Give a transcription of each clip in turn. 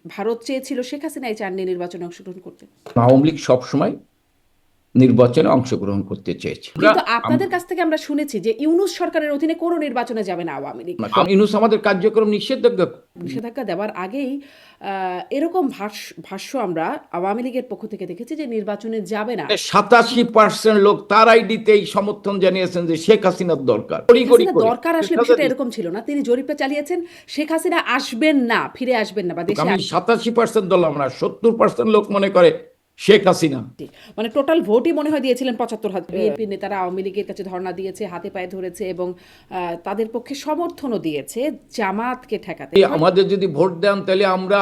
ভারত চেয়েছিল শেখ হাসিনাই চাননি নির্বাচনে অংশগ্রহণ করতে। আওয়ামী লীগ সবসময় নির্বাচনে অংশগ্রহণ করতে চেয়েছে। কিন্তু আপনাদের কাছ থেকে আমরা শুনেছি যে ইউনূস সরকারের অধীনে কোনো নির্বাচনে যাবে না আওয়ামী লীগ। ইউনূস আমাদের কার্যক্রম নিষেধাজ্ঞা নিষেধাজ্ঞা দেওয়ার আগেই এরকম ভাষ্য আমরা আওয়ামী লীগের পক্ষ থেকে দেখেছি যে নির্বাচনে যাবে না। 87% লোক তার আইডিতেই সমর্থন জানিয়েছেন যে শেখ হাসিনার দরকার। দরকার আসলে বিষয়টা এরকম ছিল না। তিনি জরিপটা চালিয়েছেন শেখ হাসিনা আসবেন না, ফিরে আসবেন না বা দেশে। আমি 87% ধরলাম না, 70% লোক মনে করে শেখ হাসিনা। মানে টোটাল ভোটই মনে হয় দিয়েছিলেন 75,000। বিএনপি নেতারা আওয়ামী লীগের কাছে ধর্ণা দিয়েছে, হাতে পায়ে ধরেছে এবং তাদের পক্ষে সমর্থনও দিয়েছে জামাতকে ঠেকাতে। আমাদের যদি ভোট দেন তাহলে আমরা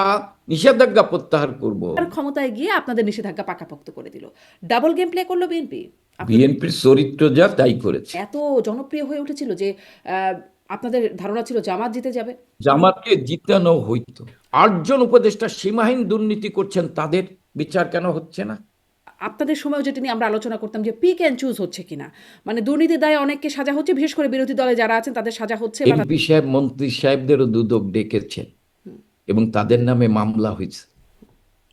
নিষেধাজ্ঞা প্রত্যাহার করব। ক্ষমতায় গিয়ে আপনাদের নিষেধাজ্ঞা পাকাপোক্ত করে দিল। ডাবল গেম প্লে করলো বিএনপি। বিএনপির চরিত্র যা তাই করেছে। এত জনপ্রিয় হয়ে উঠেছিল যে আপনাদের ধারণা ছিল জামাত জিতে যাবে। জামাতকে জিতানো হইতো। 8 জন উপদেষ্টা সীমাহীন দুর্নীতি করছেন, তাদের বিচার কেন হচ্ছে না? আপনাদের সময় যেটা নিয়ে আমরা আলোচনা করতাম যে পিক অ্যান্ড চুজ হচ্ছে কিনা, মানে দুর্নীতির দায়ে অনেককে সাজা হচ্ছে, বিশেষ করে বিরোধী দলে যারা আছেন তাদের সাজা হচ্ছে। এমপি সাহেব মন্ত্রী সাহেবদেরও দুদক ডেকেছেন এবং তাদের নামে মামলা হয়েছে,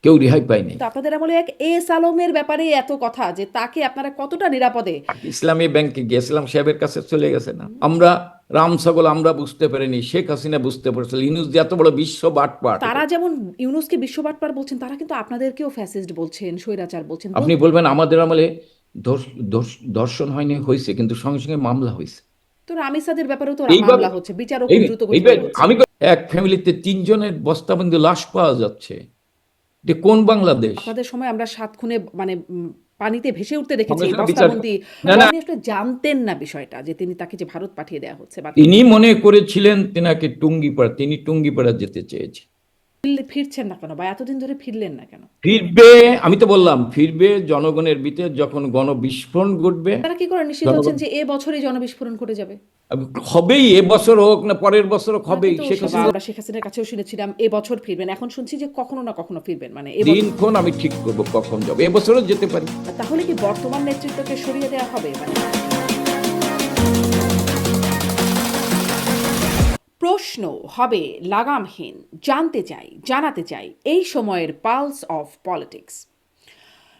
কেউ রেহাই পায়নি। আপনাদের আমলে এক এস আলমের ব্যাপারে এত কথা যে তাকে আপনারা কতটা নিরাপদে। ইসলামী ব্যাংকে গিয়েছিলাম, সাহেবের কাছে চলে গেছে না। আমরা রাম ছাগল আমরা বুঝতে পারিনি, শেখ হাসিনা বুঝতে পারছিল ইউনূস যে এত বড় বিশ্ব বাটপাট। তারা যেমন ইউনূসকে বিশ্ব বাটপার বলছেন, তারা কিন্তু আপনাদেরকেও ফ্যাসিস্ট বলছেন, স্বৈরাচার বলছেন। আপনি বলবেন আমাদের আমলে ধর্ষণ হয়নি, হয়েছে, কিন্তু সঙ্গে সঙ্গে মামলা হয়েছে। তো রামিসাদের ব্যাপারেও তো মামলা হচ্ছে, বিচারও দ্রুত হচ্ছে। আমি এক ফ্যামিলিতে 3 জনের বস্তাবন্দি লাশ পাওয়া যাচ্ছে, এটা কোন বাংলাদেশ? আপনাদের সময় আমরা 7 খুনে মানে পানিতে ভেসে উঠতে দেখেছি আমরা সেটা বস্তাবন্দি। না, না। আপনি আসলে জানতেন না বিষয়টা যে তাকে যে ভারত পাঠিয়ে দেওয়া হচ্ছে। তিনি মনে করেছিলেন তিনাকে টুঙ্গিপাড়া, তিনি টুঙ্গিপাড়া যেতে চেয়েছেন। ফিরছেন না কেন বা এতদিন ধরে ফিরলেন না কেন? ফিরবে, আমি তো বললাম ফিরবে জনগণের ভিতরে যখন গণবিস্ফোরণ ঘটবে। তারা কি করে নিশ্চিত হচ্ছেন যে বছরই জনবিস্ফোরণ ঘটে যাবে? হবেই, এবছর হোক না পরের বছর হবেই। আমরা শেখ হাসিনার কাছেও শুনেছিলাম বছর ফিরবেন, এখন শুনছি যে কখনো না কখনো ফিরবেন। মানে দিনক্ষণ আমি ঠিক করবো কখন যাবে, এবছরও যেতে পারি। তাহলে কি বর্তমান নেতৃত্বকে সরিয়ে দেওয়া হবে? মানে প্রশ্ন হবে লাগামহীন। জানাতে চাই এই সময়ের পালস অফ পলিটিক্স।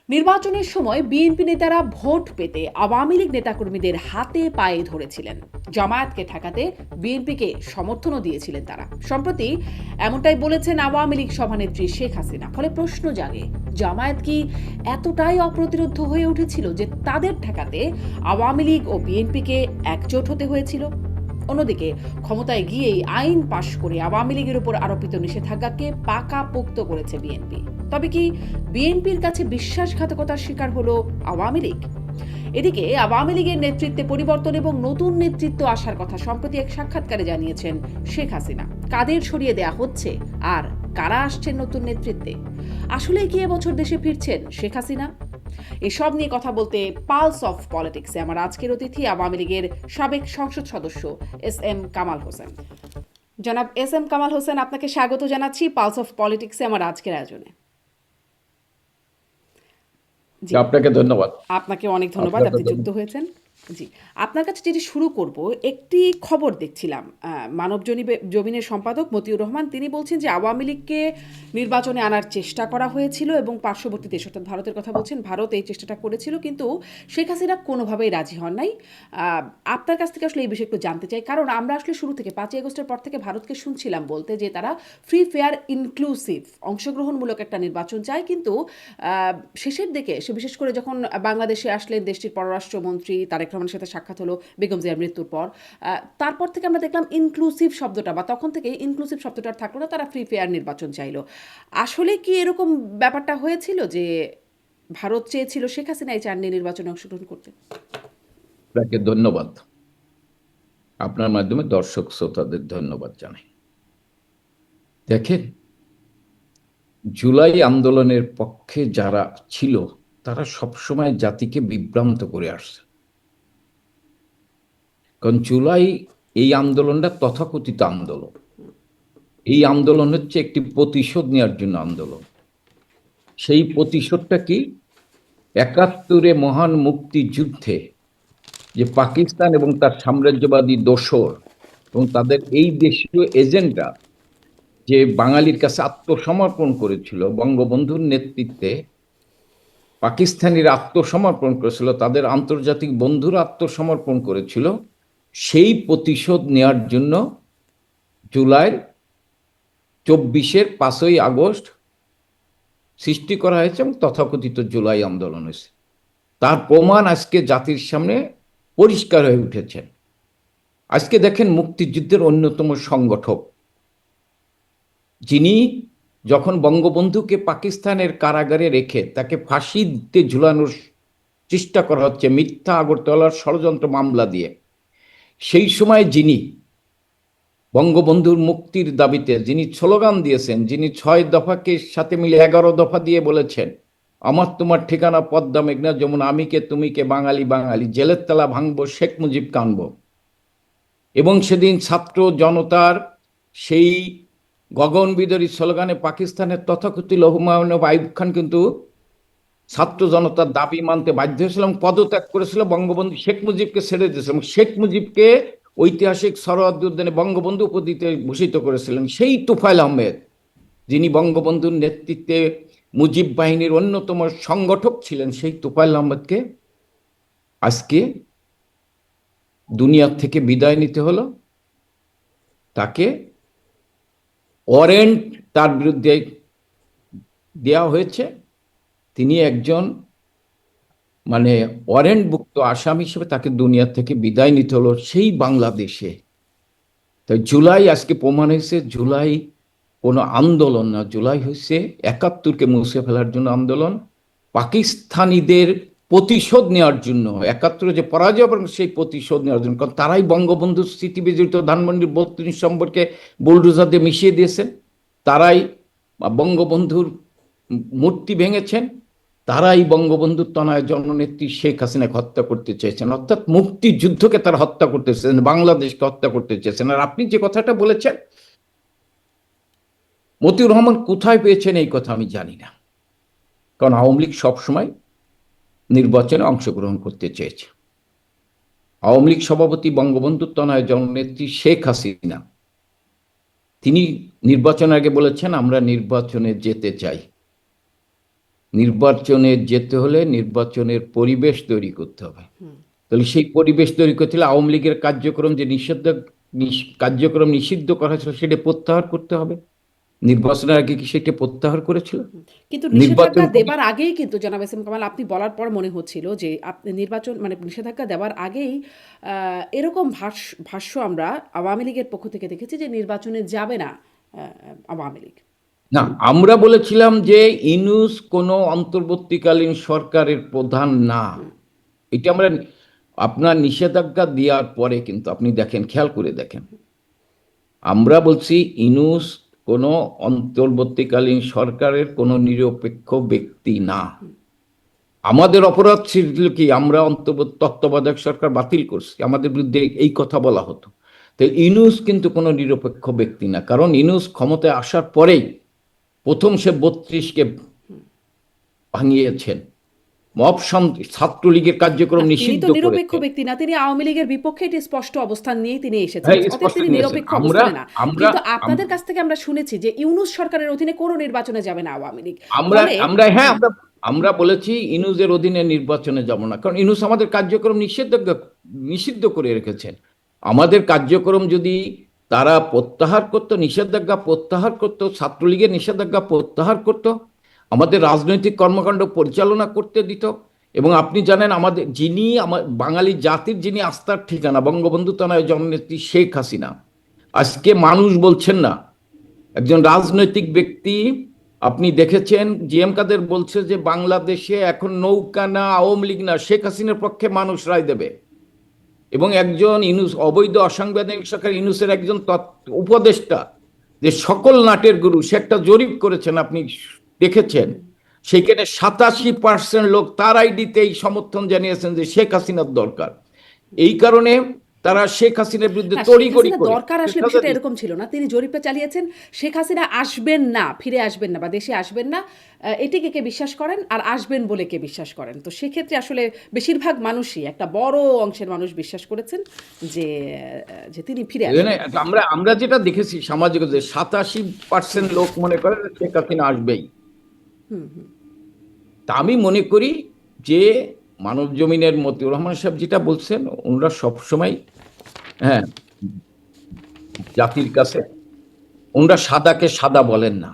নির্বাচনের সময় বিএনপি নেতারা ভোট পেতে আওয়ামী লীগ নেতাকর্মীদের হাতে পায়ে ধরেছিলেন, জামায়াতকে ঠেকাতে বিএনপিকে সমর্থনও দিয়েছিলেন তারা। সম্প্রতি এমনটাই বলেছেন আওয়ামী লীগ সভানেত্রী শেখ হাসিনা। ফলে প্রশ্ন জাগে, জামায়াত কি এতটাই অপ্রতিরোধ্য হয়ে উঠেছিল যে তাদের ঠেকাতে আওয়ামী লীগ ও বিএনপিকে একজোট হতে হয়েছিল? অন্যদিকে ক্ষমতায় গিয়েই আইন পাশ করে আওয়ামী লীগের উপর আরোপিত নিষেধাজ্ঞাকে পাকাপোক্ত করেছে বিএনপি। তবে কি বিএনপির কাছে বিশ্বাসঘাতকতার শিকার হলো আওয়ামী লীগ? এদিকে আওয়ামী লীগের নেতৃত্বে পরিবর্তন এবং নতুন নেতৃত্ব আসার কথা সম্প্রতি এক সাক্ষাৎকারে জানিয়েছেন শেখ হাসিনা। কাদের সরিয়ে দেয়া হচ্ছে আর কারা আসছেন নতুন নেতৃত্বে? আসলে কি এবছর দেশে ফিরছেন শেখ হাসিনা? এসব নিয়ে কথা বলতে পালস অফ পলিটিক্সে আমার আজকের অতিথি আওয়ামী লীগের সাবেক সংসদ সদস্য এস এম কামাল হোসেন। জনাব এস এম কামাল হোসেন, আপনাকে স্বাগত জানাচ্ছি পালস অফ পলিটিক্সে আমার আজকের আয়োজনে। আপনাকে ধন্যবাদ। আপনাকে অনেক ধন্যবাদ, আপনি যুক্ত হয়েছেন। জি, আপনার কাছে যেটি শুরু করব, একটি খবর দেখছিলাম মানব জমিনের সম্পাদক মতিউর রহমান, তিনি বলছেন যে আওয়ামী লীগকে নির্বাচনে আনার চেষ্টা করা হয়েছিল এবং পার্শ্ববর্তী দেশ অর্থাৎ ভারতের কথা বলছেন, ভারত এই চেষ্টাটা করেছিল, কিন্তু শেখ হাসিনা কোনোভাবেই রাজি হন নাই। আপনার কাছ থেকে আসলে এই বিষয়ে একটু জানতে চাই, কারণ আমরা আসলে শুরু থেকে 5ই আগস্টের পর থেকে ভারতকে শুনছিলাম বলতে যে তারা ফ্রি ফেয়ার ইনক্লুসিভ অংশগ্রহণমূলক একটা নির্বাচন চায়, কিন্তু শেষের দিকে সে বিশেষ করে যখন বাংলাদেশে আসলেন দেশটির পররাষ্ট্রমন্ত্রী তারেক রহমানের সাথে সাক্ষাৎ হলো বেগম জিয়ার মৃত্যুর পর, তারপর থেকে আমরা দেখলাম ইনক্লুসিভ শব্দটা, বা তখন থেকে ইনক্লুসিভ শব্দটা আর থাকলো না, তারা ফ্রি ফেয়ার নির্বাচন চাইলো। আসলে কি এরকম ব্যাপারটা হয়েছিল যে ভারত চেয়েছিল শেখ হাসিনাই চাননি নির্বাচনে অংশগ্রহণ করতে? আপনাকে ধন্যবাদ, আপনার মাধ্যমে দর্শক শ্রোতাদের ধন্যবাদ জানাই। দেখেন, জুলাই আন্দোলনের পক্ষে যারা ছিল তারা সবসময় জাতিকে বিভ্রান্ত করে আসছে। কারণ জুলাই এই আন্দোলনটা তথাকথিত আন্দোলন, এই আন্দোলন হচ্ছে একটি প্রতিশোধ নেওয়ার জন্য আন্দোলন। সেই প্রতিশোধটা কি? 71-এ মহান মুক্তিযুদ্ধে যে পাকিস্তান এবং তার সাম্রাজ্যবাদী দোসর এবং তাদের এই দেশীয় এজেন্ডা যে বাঙালির কাছে আত্মসমর্পণ করেছিল বঙ্গবন্ধুর নেতৃত্বে, পাকিস্তানিরা আত্মসমর্পণ করেছিল, তাদের আন্তর্জাতিক বন্ধুরা আত্মসমর্পণ করেছিল, সেই প্রতিশোধ নেওয়ার জন্য জুলাইয়ের 24-এর 5ই আগস্ট সৃষ্টি করা হয়েছে এবং তথাকথিত জুলাই আন্দোলন হয়েছে। তার প্রমাণ আজকে জাতির সামনে পরিষ্কার হয়ে উঠেছে। আজকে দেখেন, মুক্তিযুদ্ধের অন্যতম সংগঠক যিনি যখন বঙ্গবন্ধুকে পাকিস্তানের কারাগারে রেখে তাকে ফাঁসিতে ঝুলানোর চেষ্টা করা হচ্ছে মিথ্যা আগরতলার ষড়যন্ত্র মামলা দিয়ে, সেই সময় যিনি বঙ্গবন্ধুর মুক্তির দাবিতে যিনি স্লোগান দিয়েছেন, যিনি 6 দফাকে সাথে মিলে 11 দফা দিয়ে বলেছেন, আমার তোমার ঠিকানা পদ্মা মেঘনা যমুনা, আমি কে তুমি কে বাঙালি বাঙালি, জেলের তালা ভাঙবো শেখ মুজিব কানবো। এবং সেদিন ছাত্র জনতার সেই গগনবিদারী স্লোগানে পাকিস্তানের তথাকথিত হুমায়ুন আইয়ুব খান কিন্তু ছাত্র জনতার দাবি মানতে বাধ্য হয়েছিল এবং পদত্যাগ করেছিল, বঙ্গবন্ধু শেখ মুজিবকে ছেড়ে দিয়েছিল এবং শেখ মুজিবকে ঐতিহাসিক সরওয়ার্দী উদ্যানে বঙ্গবন্ধু উপাধিতে ভূষিত করেছিলেন সেই তোফায়েল আহমেদ, যিনি বঙ্গবন্ধুর নেতৃত্বে মুজিব বাহিনীর অন্যতম সংগঠক ছিলেন, সেই তোফায়েল আহমেদকে আজকে দুনিয়ার থেকে বিদায় নিতে হলো। তাকে ওয়ারেন্ট তার বিরুদ্ধে দেওয়া হয়েছে, তিনি একজন মানে ওয়ারেন্টভুক্ত আসামি হিসেবে তাকে দুনিয়া থেকে বিদায় নিতে হলো সেই বাংলাদেশে। তাই জুলাই আজকে প্রমাণ হয়েছে জুলাই কোনো আন্দোলন না, জুলাই হয়েছে 71কে মুছে ফেলার জন্য আন্দোলন, পাকিস্তানিদের প্রতিশোধ নেওয়ার জন্য, 71 যে পরাজয় সেই প্রতিশোধ নেওয়ার জন্য। কারণ তারাই বঙ্গবন্ধুর স্মৃতি বিজড়িত ধানমন্ডির 32 নম্বরকে বুলডোজার দিয়ে মিশিয়ে দিয়েছেন, তারাই বঙ্গবন্ধুর মূর্তি ভেঙেছেন, তারাই বঙ্গবন্ধুর তনয় জননেত্রী শেখ হাসিনাকে হত্যা করতে চেয়েছেন, অর্থাৎ মুক্তিযুদ্ধকে তারা হত্যা করতে চেয়েছেন, বাংলাদেশকে হত্যা করতে চেয়েছেন। আর আপনি যে কথাটা বলেছেন, মতিউর রহমান কোথায় পেয়েছেন এই কথা আমি জানি না, কারণ আওয়ামী লীগ সবসময় নির্বাচনে অংশগ্রহণ করতে চেয়েছে। আওয়ামী লীগ সভাপতি বঙ্গবন্ধুর তনয় জননেত্রী শেখ হাসিনা, তিনি নির্বাচনের আগে বলেছেন আমরা নির্বাচনে যেতে চাই, নির্বাচনে যেতে হলে নির্বাচনের পরিবেশ তৈরি করতে হবে। তাহলে সেই পরিবেশ তৈরি করতে হলে আওয়ামী লীগের কার্যক্রম যে কার্যক্রম নিষিদ্ধ করা হয়েছিল সেটা প্রত্যাহার করতে হবে। নির্বাচনের আগে কি সেটা প্রত্যাহার করেছিল? কিন্তু নিষেধাজ্ঞা দেবার আগেই কিন্তু জনাব এস এম কামাল, আপনি বলার পর মনে হচ্ছিল যে নির্বাচন মানে নিষেধাজ্ঞা দেওয়ার আগেই এরকম ভাষ্য আমরা আওয়ামী লীগের পক্ষ থেকে দেখেছি যে নির্বাচনে যাবে না আওয়ামী লীগ। না, আমরা বলেছিলাম যে ইউনূস কোনো অন্তর্বর্তীকালীন সরকারের প্রধান না, এটা আমরা আপনার নিষেধাজ্ঞা দেওয়ার পরে কিন্তু আপনি দেখেন, খেয়াল করে দেখেন, আমরা বলছি ইউনূস কোনো অন্তর্বর্তীকালীন সরকারের কোনো নিরপেক্ষ ব্যক্তি না। আমাদের অপরাধ ছিল কি, আমরা তত্ত্বাবধায়ক সরকার বাতিল করছি, আমাদের বিরুদ্ধে এই কথা বলা হতো। তো ইউনূস কিন্তু কোনো নিরপেক্ষ ব্যক্তি না, কারণ ইউনূস ক্ষমতায় আসার পরেই প্রথম সে 32কে ভাঙিয়েছেন, মব ছাত্রলীগের কার্যক্রম নিষিদ্ধ তিনি তো নিরপেক্ষ করেছেন। ব্যক্তি না, তিনি আওয়ামী লীগের বিপক্ষে এটি স্পষ্ট অবস্থান নিয়ে তিনি এসেছেন, হ্যাঁ, অতএব তিনি নিরপেক্ষ অবস্থানে না। কিন্তু আপনাদের কাছ থেকে আমরা শুনেছি যে ইউনূস সরকারের অধীনে কোনো নির্বাচনে যাবে না আওয়ামী লীগ। আমরা বলেছি ইউনূসের অধীনে নির্বাচনে যাব না, কারণ ইউনূস আমাদের কার্যক্রম নিষিদ্ধ করে রেখেছেন। আমাদের কার্যক্রম যদি তারা প্রত্যাহার করত, নিষেধাজ্ঞা প্রত্যাহার করত, ছাত্রলীগের নিষেধাজ্ঞা প্রত্যাহার করত, আমাদের রাজনৈতিক কর্মকাণ্ড পরিচালনা করতে দিত। এবং আপনি জানেন, আমাদের যিনি বাঙালি জাতির যিনি আস্থার ঠিকানা, বঙ্গবন্ধু তনয় জননেত্রী শেখ হাসিনা, আজকে মানুষ বলছেন না, একজন রাজনৈতিক ব্যক্তি, আপনি দেখেছেন জিএম কাদের বলছে যে বাংলাদেশে এখন নৌকা না আওয়ামী লীগ না, শেখ হাসিনার পক্ষে মানুষ রায় দেবে। এবং একজন ইউনূস, অবৈধ অসাংবিধানিক সরকার ইউনূসের একজন উপদেষ্টা, যে সকল নাটের গুরু, সে একটা জরিপ করেছেন, আপনি দেখেছেন, সেখানে 87% লোক তার আইডিতে এই সমর্থন জানিয়েছেন যে শেখ হাসিনার দরকার। এই কারণে তারা শেখ হাসিনার বিরুদ্ধে না, শেখ তড়িঘড়ি হাসিনা করে দরকার আসলে সাজা বিষয়টা দিচ্ছে। এরকম ছিল না। তিনি জরিপটা চালিয়েছেন, শেখ হাসিনা আসবেন না, ফিরে আসবেন না বা দেশে আসবেন না, এটিকে কে বিশ্বাস করেন আর আসবেন বলে কে বিশ্বাস করেন? তো সেক্ষেত্রে আসলে বেশিরভাগ মানুষই, একটা বড় অংশের মানুষ বিশ্বাস করেছেন যে যে তিনি ফিরে এখানে আসবেন। আমরা আমরা যেটা দেখেছি সামাজিক, যে 87% লোক মনে করে যে শেখ হাসিনা আসবেই। তা আমি মনে করি যে মানব জমিনের মতিউর রহমান সাহেব যেটা বলছেন, ওনারা সবসময়, হ্যাঁ, জাতির কাছে ওনারা সাদাকে সাদা বলেন না।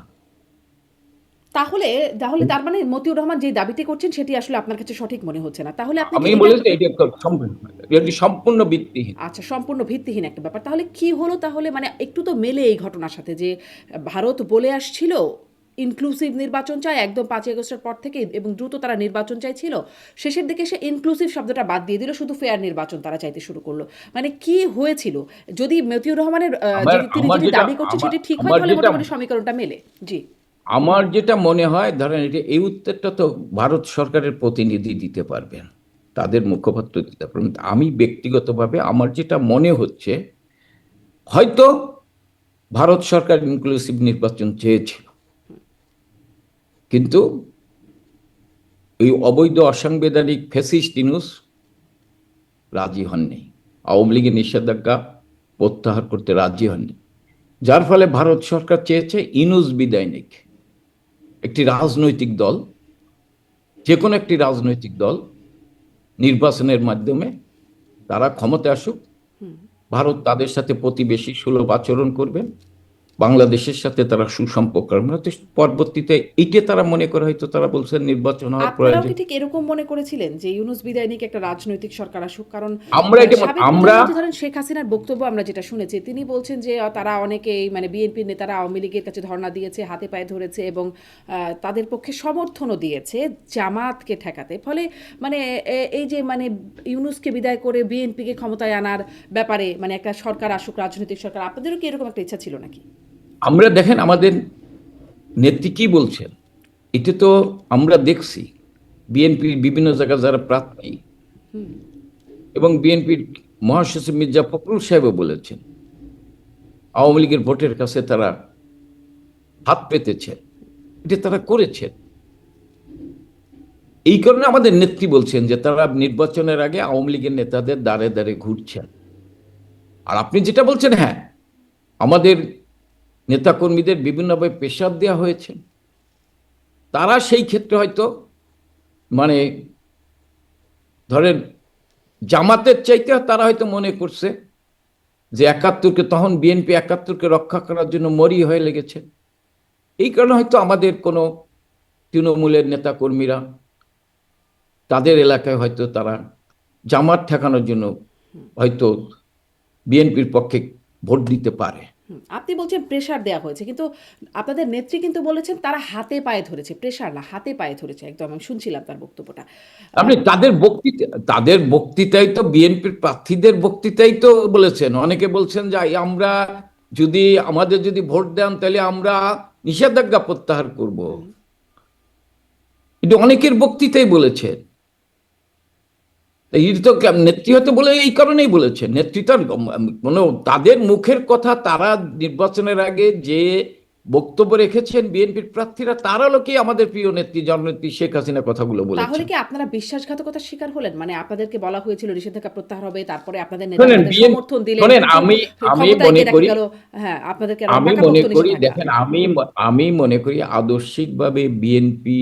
তাহলে তাহলে তার মানে মতিউর রহমান যে দাবিটি করছেন সেটি আসলে আপনার কাছে সঠিক মনে হচ্ছে না। তাহলে আপনি কি আমি এটা বলেছি এটি এটি সম্পূর্ণ ভিত্তিহীন। আচ্ছা, সম্পূর্ণ ভিত্তিহীন একটা ব্যাপার। তাহলে কি হলো তাহলে? মানে একটু তো মেলে এই ঘটনার সাথে যে ভারত বলে আসছিল ইনক্লুসিভ নির্বাচন চায় একদম 5ই আগস্টের পর থেকে এবং দ্রুত তারা নির্বাচন চাইছিল। শেষের দিকে সে ইনক্লুসিভ শব্দটা বাদ দিয়ে দিল, শুধু ফেয়ার নির্বাচন তারা চাইতে শুরু করলো। মানে কি হয়েছিল? যদি মতিউর রহমানের আমার যদি তিনি আমার যেটি যেটা দাবি করছেন আমার সেটি ঠিক হয় আমার তাহলে যেটা মোটামুটি সমীকরণটা মেলে। জি। আমার যেটা মনে হয়, ধরেন এটা, এই উত্তরটা তো ভারত সরকারের প্রতিনিধি দিতে পারবেন, তাদের মুখপাত্র দিতে পারবেন। আমি ব্যক্তিগতভাবে আমার যেটা মনে হচ্ছে, হয়তো ভারত সরকার ইনক্লুসিভ নির্বাচন চেয়েছিল, কিন্তু এই অবৈধ অসাংবিধানিক ফ্যাসিস্ট ইউনূস রাজি হননি, আওয়ামী লীগের নিষেধাজ্ঞা প্রত্যাহার করতে রাজি হননি, যার ফলে ভারত সরকার চেয়েছে ইউনূস বিদায় নিক। একটি রাজনৈতিক দল, যে কোনো একটি রাজনৈতিক দল নির্বাচনের মাধ্যমে তারা ক্ষমতায় আসুক, ভারত তাদের সাথে প্রতিবেশী সুলভ আচরণ করবেন, বাংলাদেশের সাথে তারা সুসম্পর্ক রাখবেন। হয়তো পরবর্তীতে এইটা তারা মনে করে, হয়তো তারা বলছেন নির্বাচন হওয়ার আপনারাও প্রয়োজন। কি ঠিক এরকম মনে করেছিলেন যে ইউনূস বিদায় নিক, একটা রাজনৈতিক সরকার আসুক? কারণ আমরা এটা সাবেক আমরা প্রধানমন্ত্রী ধরেন শেখ হাসিনার বক্তব্য আমরা যেটা শুনেছি, তিনি বলছেন যে তারা অনেকেই মানে বিএনপির নেতারা আওয়ামী লীগের কাছে ধর্ণা দিয়েছে, হাতে পায়ে ধরেছে এবং তাদের পক্ষে সমর্থনও দিয়েছে জামাতকে ঠেকাতে। ফলে মানে এই যে মানে ইউনূসকে বিদায় করে বিএনপিকে ক্ষমতায় আনার ব্যাপারে মানে একটা সরকার আসুক, রাজনৈতিক সরকার, আপনাদেরও কি এরকম একটা ইচ্ছা ছিল নাকি? আমরা দেখেন আমাদের নেত্রী কি বলছেন, এটা তো আমরা দেখছি। বিএনপির বিভিন্ন জায়গায় যারা প্রার্থী এবং বিএনপির মহাসচিব মির্জা ফখরুল সাহেবও বলেছেন, আওয়ামী লীগের ভোটের কাছে তারা হাত পেতেছে, এটা তারা করেছেন। এই কারণে আমাদের নেত্রী বলছেন যে তারা নির্বাচনের আগে আওয়ামী লীগের নেতাদের দ্বারে দ্বারে ঘুরছেন। আর আপনি যেটা বলছেন, হ্যাঁ, আমাদের নেতাকর্মীদের বিভিন্নভাবে প্রেসার দেওয়া হয়েছে, তারা সেই ক্ষেত্রে হয়তো মানে ধরেন জামাতের চাইতে তারা হয়তো মনে করছে যে একাত্তরকে, তখন বিএনপি একাত্তরকে রক্ষা করার জন্য মরি হয়ে লেগেছে। এই কারণে হয়তো আমাদের কোনো তৃণমূলের নেতাকর্মীরা তাদের এলাকায় হয়তো তারা জামাত ঠেকানোর জন্য হয়তো বিএনপির পক্ষে ভোট দিতে পারে। আপনি বলছেন প্রেশার দেওয়া হয়েছে, কিন্তু আপনাদের নেত্রী কিন্তু বলেছেন তারা হাতে পায়ে ধরেছে, প্রেশার না, হাতে পায়ে ধরেছে একদম। আমি শুনছিলাম তার বক্তব্যটা। আপনি তাদের বক্তৃতায় তো, বিএনপির প্রার্থীদের বক্তৃতায় তো বলেছেন, অনেকে বলছেন যে আমরা যদি, আমাদের যদি ভোট দেন তাহলে আমরা নিষেধাজ্ঞা প্রত্যাহার করব, এটা অনেকের বক্তৃতায় বলেছেন। এই তো নেত্রী হয়তো বলে, এই কারণেই বলেছেন, নেতৃত্ব কোনো তাদের মুখের কথা, তারা নির্বাচনের আগে যে বক্তব্য রেখেছেন বিএনপির প্রার্থীরা, তারা লোকে আমাদের প্রিয় নেত্রী জননেত্রী শেখ হাসিনা কথাগুলো তাহলে বলেছেন। কি আপনারা বিশ্বাসঘাতকতার শিকার হলেন? মানে আপনাদেরকে বলা হয়েছিল নিষেধাজ্ঞা প্রত্যাহার হবে, তারপরে আপনাদের নেতা শোনেন, আপনাদের সমর্থন দিলেন, শোনেন, কিন্তু আমি ক্ষমতায় মনে গিয়ে দেখা করি, গেল হ্যাঁ আপনাদেরকে আমি মনে পাকাপোক্ত করি নিষেধাজ্ঞা। দেখেন, আমি মনে করি আদর্শিকভাবে বিএনপি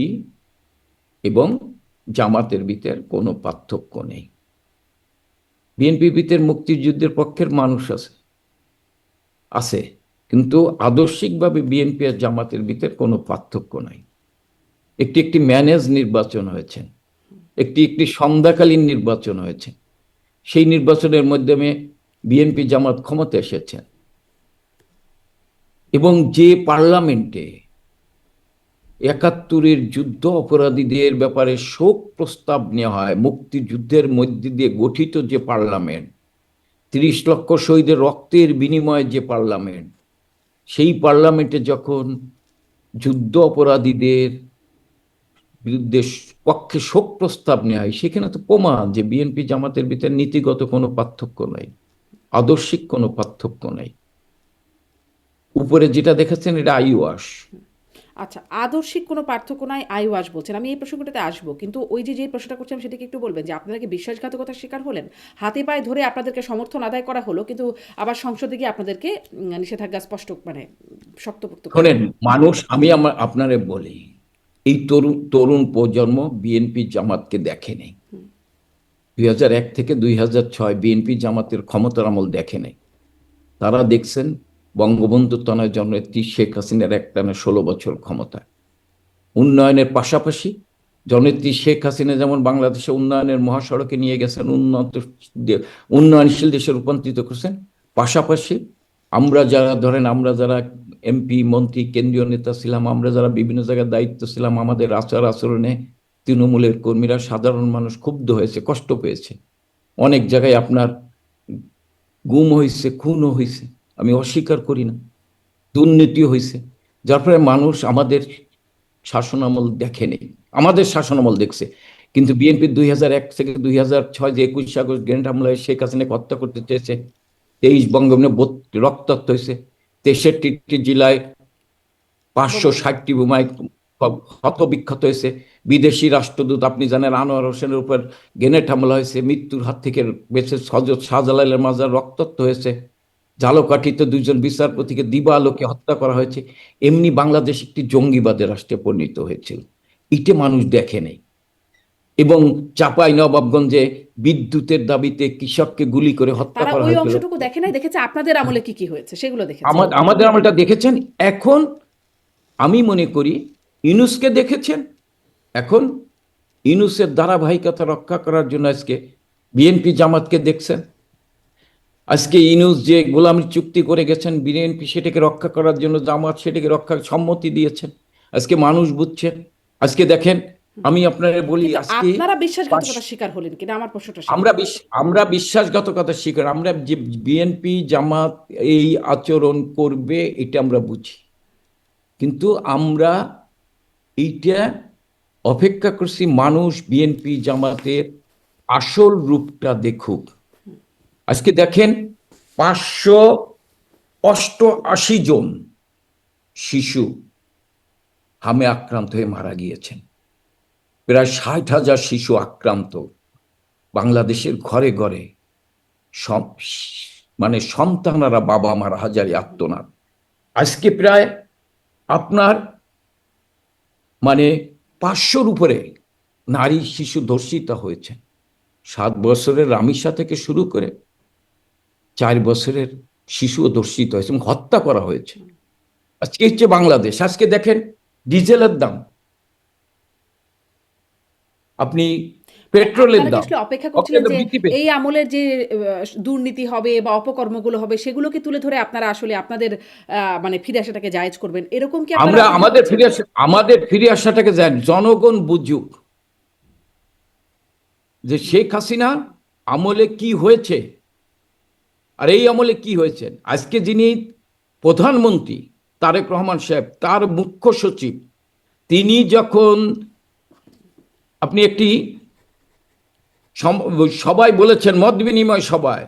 এবং জামাতের ভিতর কোনো পার্থক্য নেই। বিএনপির ভিতর মুক্তিযুদ্ধের পক্ষের মানুষ আছে আছে, কিন্তু আদর্শিকভাবে বিএনপি আর জামাতের ভিতর কোনো পার্থক্য নাই। একটি একটি ম্যানেজ নির্বাচন হয়েছে, একটি একটি সন্ধ্যাকালীন নির্বাচন হয়েছে, সেই নির্বাচনের মাধ্যমে বিএনপি জামাত ক্ষমতা এসেছেন। এবং যে পার্লামেন্টে একাত্তরের যুদ্ধ অপরাধীদের ব্যাপারে শোক প্রস্তাব নেওয়া হয়, মুক্তিযুদ্ধের মধ্যে দিয়ে গঠিত যে পার্লামেন্ট, ৩০ লক্ষ শহীদের রক্তের বিনিময়ে যে পার্লামেন্ট, সেই পার্লামেন্টে যখন যুদ্ধ অপরাধীদের বিরুদ্ধে পক্ষে শোক প্রস্তাব নেওয়া হয়, সেখানে তো প্রমাণ যে বিএনপি জামাতের ভিতরে নীতিগত কোনো পার্থক্য নাই। আদর্শিক কোনো পার্থক্য নেই। উপরে যেটা দেখেছেন এটা আইওয়াস। আচ্ছা, আদর্শিক কোনো পার্থক্য নাই, আইওয়াস বলছেন। আমি এই প্রসঙ্গটাতে আসবো, কিন্তু ওই যে প্রশ্নটা করছিলাম সেটাকে একটু বলবেন যে আপনারা কি বিশ্বাসঘাতকতার শিকার হলেন? হাতে পায়ে ধরে আপনাদেরকে সমর্থন আদায় করা হলো, কিন্তু আবার সংসদে গিয়ে আপনাদেরকে নিষেধাজ্ঞা স্পষ্ট মানে শক্তপোক্ত করা শোনেন, হলো। মানুষ, আমি আপনারে বলি, এই তরুণ তরুণ প্রজন্ম বিএনপি জামাতকে দেখে নেই। 2001 থেকে 2006 বিএনপি জামাতের ক্ষমতার আমল দেখে নেই। তারা দেখছেন বঙ্গবন্ধু তনয় জননেত্রী শেখ হাসিনার একটানা 16 বছর ক্ষমতা, উন্নয়নের পাশাপাশি জননেত্রী শেখ হাসিনা যেমন বাংলাদেশে উন্নয়নের মহাসড়কে নিয়ে গেছেন, উন্নয়নশীল দেশে রূপান্তরিত করছেন, পাশাপাশি আমরা যারা এমপি মন্ত্রী কেন্দ্রীয় নেতা ছিলাম, আমরা যারা বিভিন্ন জায়গায় দায়িত্ব ছিলাম, আমাদের আচার আচরণে তৃণমূলের কর্মীরা, সাধারণ মানুষ ক্ষুব্ধ হয়েছে, কষ্ট পেয়েছে। অনেক জায়গায় আপনার গুম হয়েছে, খুনও হয়েছে, আমি অস্বীকার করি না, দুর্নীতিও হয়েছে, যার ফলে মানুষ আমাদের শাসনামল দেখেনি, আমাদের শাসনামল দেখছে। কিন্তু বিএনপি 2001 থেকে 2006 যে 21 আগস্ট গ্রেনেড হামলায় শেখ হাসিনাকে হত্যা করতে চেয়েছে, 23 বঙ্গবন্ধু রক্তাক্ত হয়েছে, 63টি জেলায় 560টি বোমায় ক্ষতবিক্ষত হয়েছে, বিদেশি রাষ্ট্রদূত আপনি জানেন আনোয়ার হোসেনের উপর গ্রেনেড হামলা হয়েছে, মৃত্যুর হাত থেকে বেঁচে হযরত শাহজালালের মাজার রক্তাক্ত হয়েছে, ঝালকাঠিতে 2জন বিচারপতিকে দিবালোকে হত্যা করা হয়েছে। এমনি বাংলাদেশ একটি জঙ্গিবাদের রাষ্ট্রে পরিণত হয়েছিল, ইটে মানুষ দেখে নেই। এবং চাঁপাই নবাবগঞ্জে বিদ্যুতের দাবিতে কৃষককে গুলি করে হত্যা তারা করা ওই হয়েছিল। অংশটুকু দেখে নাই, দেখেছে আপনাদের আমলে কি কি হয়েছে সেগুলো দেখেছে। আমাদের আমলটা দেখেছেন। এখন আমি মনে করি ইউনূসকে দেখেছেন। এখন ইউনূসের ধারাবাহিকতা রক্ষা করার জন্য আজকে বিএনপি জামাতকে দেখছেন। আজকে ইউনূস যে গোলামি চুক্তি করে গেছেন, বিএনপি সেটাকে রক্ষা করার জন্য জামাত সেটাকে রক্ষার সম্মতি দিয়েছেন। আজকে মানুষ বুঝছেন। আজকে দেখেন, আমি আপনাদের বলি, কিন্তু আজকে আপনারা বিশ্বাসঘাতকতার শিকার হলেন কিনা আমার প্রশ্নটা সেটা। আমরা বিশ্বাসঘাতকতার শিকার। আমরা যে বিএনপি জামাত এই আচরণ করবে এটা আমরা বুঝি, কিন্তু আমরা এইটা অপেক্ষা করছি মানুষ বিএনপি জামাতের আসল রূপটা দেখুক। আজকে দেখেন 588 জন শিশু হামে আক্রান্ত হয়ে মারা গিয়েছেন, প্রায় 60,000 শিশু আক্রান্ত, বাংলাদেশের ঘরে ঘরে সব মানে সন্তানরা বাবা মার হাজারি আত্মনাদ। আজকে প্রায় আপনার মানে 500-র উপরে নারী শিশু ধর্ষিতা হয়েছে। 7 বছরের রামিসা থেকে শুরু করে 4 বছরের শিশুও ধর্ষিত হয়েছে এবং হত্যা করা হয়েছে। আজকে হচ্ছে বাংলাদেশ। আজকে দেখেন ডিজেলের দাম, আপনি পেট্রোলের আপনারা কি দাম আসলে অপেক্ষা করছিলেন যে বৃদ্ধি পেয়েছে। এই আমলের যে দুর্নীতি হবে বা অপকর্মগুলো হবে সেগুলোকে তুলে ধরে আপনারা আসলে আপনাদের মানে ফিরে আসাটাকে জায়েজ করবেন, এরকম কি আপনারা অপেক্ষা করছেন? আমাদের ফিরে আসাটাকে যায় জনগণ বুঝুক যে শেখ হাসিনা আমলে কি হয়েছে আর এই আমলে কি হয়েছে। আজকে যিনি প্রধানমন্ত্রী তারেক রহমান সাহেব, তার মুখ্য সচিব, তিনি যখন আপনি একটি সবাই বলেছেন মত বিনিময় সভায়,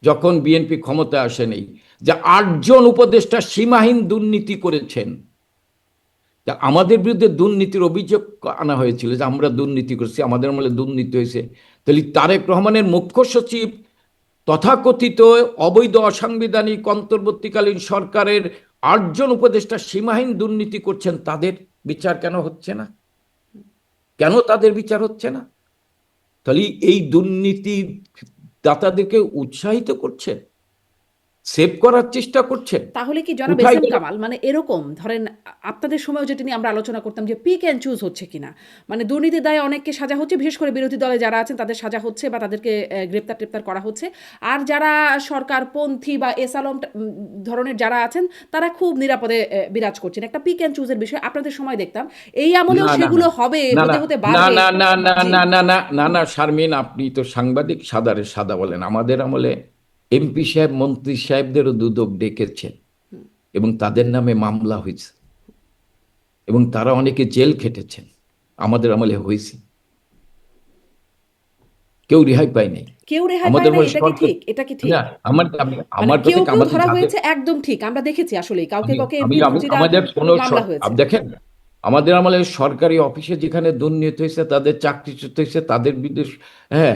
যখন বিএনপি ক্ষমতায় আসেনি, যে 8 জন উপদেষ্টা সীমাহীন দুর্নীতি করেছেন। আমাদের বিরুদ্ধে দুর্নীতির অভিযোগ আনা হয়েছিল যে আমরা দুর্নীতি করছি, আমাদের আমলে দুর্নীতি হয়েছে। তাহলে তারেক রহমানের মুখ্য সচিব তথাকথিত অবৈধ অসাংবিধানিক অন্তর্বর্তীকালীন সরকারের 8 জন উপদেষ্টা সীমাহীন দুর্নীতি করছেন, তাদের বিচার কেন হচ্ছে না? কেন তাদের বিচার হচ্ছে না? তাহলে এই দুর্নীতি দাতাদেরকে উৎসাহিত করছে, সেভ করার চেষ্টা করছে। তাহলে কি জনাব কোথায় এসএম গেল? কামাল মানে এরকম ধরেন আপনাদের সময় যেটা নিয়ে আমরা আলোচনা করতাম যে পিক অ্যান্ড চুজ হচ্ছে কিনা, মানে দুর্নীতির দায়ে অনেককে সাজা হচ্ছে, বিশেষ করে বিরোধী দলে যারা আছেন তাদের সাজা হচ্ছে বা তাদেরকে গ্রেপ্তার টেপ্তার করা হচ্ছে, আর যারা সরকারপন্থী বা এসালম ধরনের যারা আছেন তারা খুব নিরাপদে বিরাজ করছেন। একটা পিক অ্যান্ড চুজের বিষয় আপনাদের সময় দেখতাম, এই আমলেও না না সেগুলো হবে, না হতে না হতে না বাড়বে। না না না জি। না না না না না শারমিন, আপনি তো সাংবাদিক, সাদারে সাদা বলেন। আমাদের আমলে এমপি সাহেব মন্ত্রী সাহেবদেরও দুদক ডেকেছেন এবং তাদের নামে মামলা হয়েছে এবং তারা অনেকে জেল খেটেছেন, আমাদের আমলে হয়েছে। কেউ রেহাই পায় নাই। কেউ রেহাই পায় আমাদের না, মনে এটা কি সরকার ঠিক? এটা কি ঠিক? না আমার মানে আমার কেউ কথা কেউ আমাদের ধরা যাদের হয়েছে, একদম ঠিক। আমরা দেখেছি আসলেই কাউকে আমি কাউকে আমি এমপি আমি মন্ত্রীরা আমাদের কোনো মামলা হয়েছে। দেখেন আমাদের আমলে সরকারি অফিসে যেখানে দুর্নীতি হয়েছে, তাদের চাকরিচ্যুত হয়েছে, তাদের বিরুদ্ধে হ্যাঁ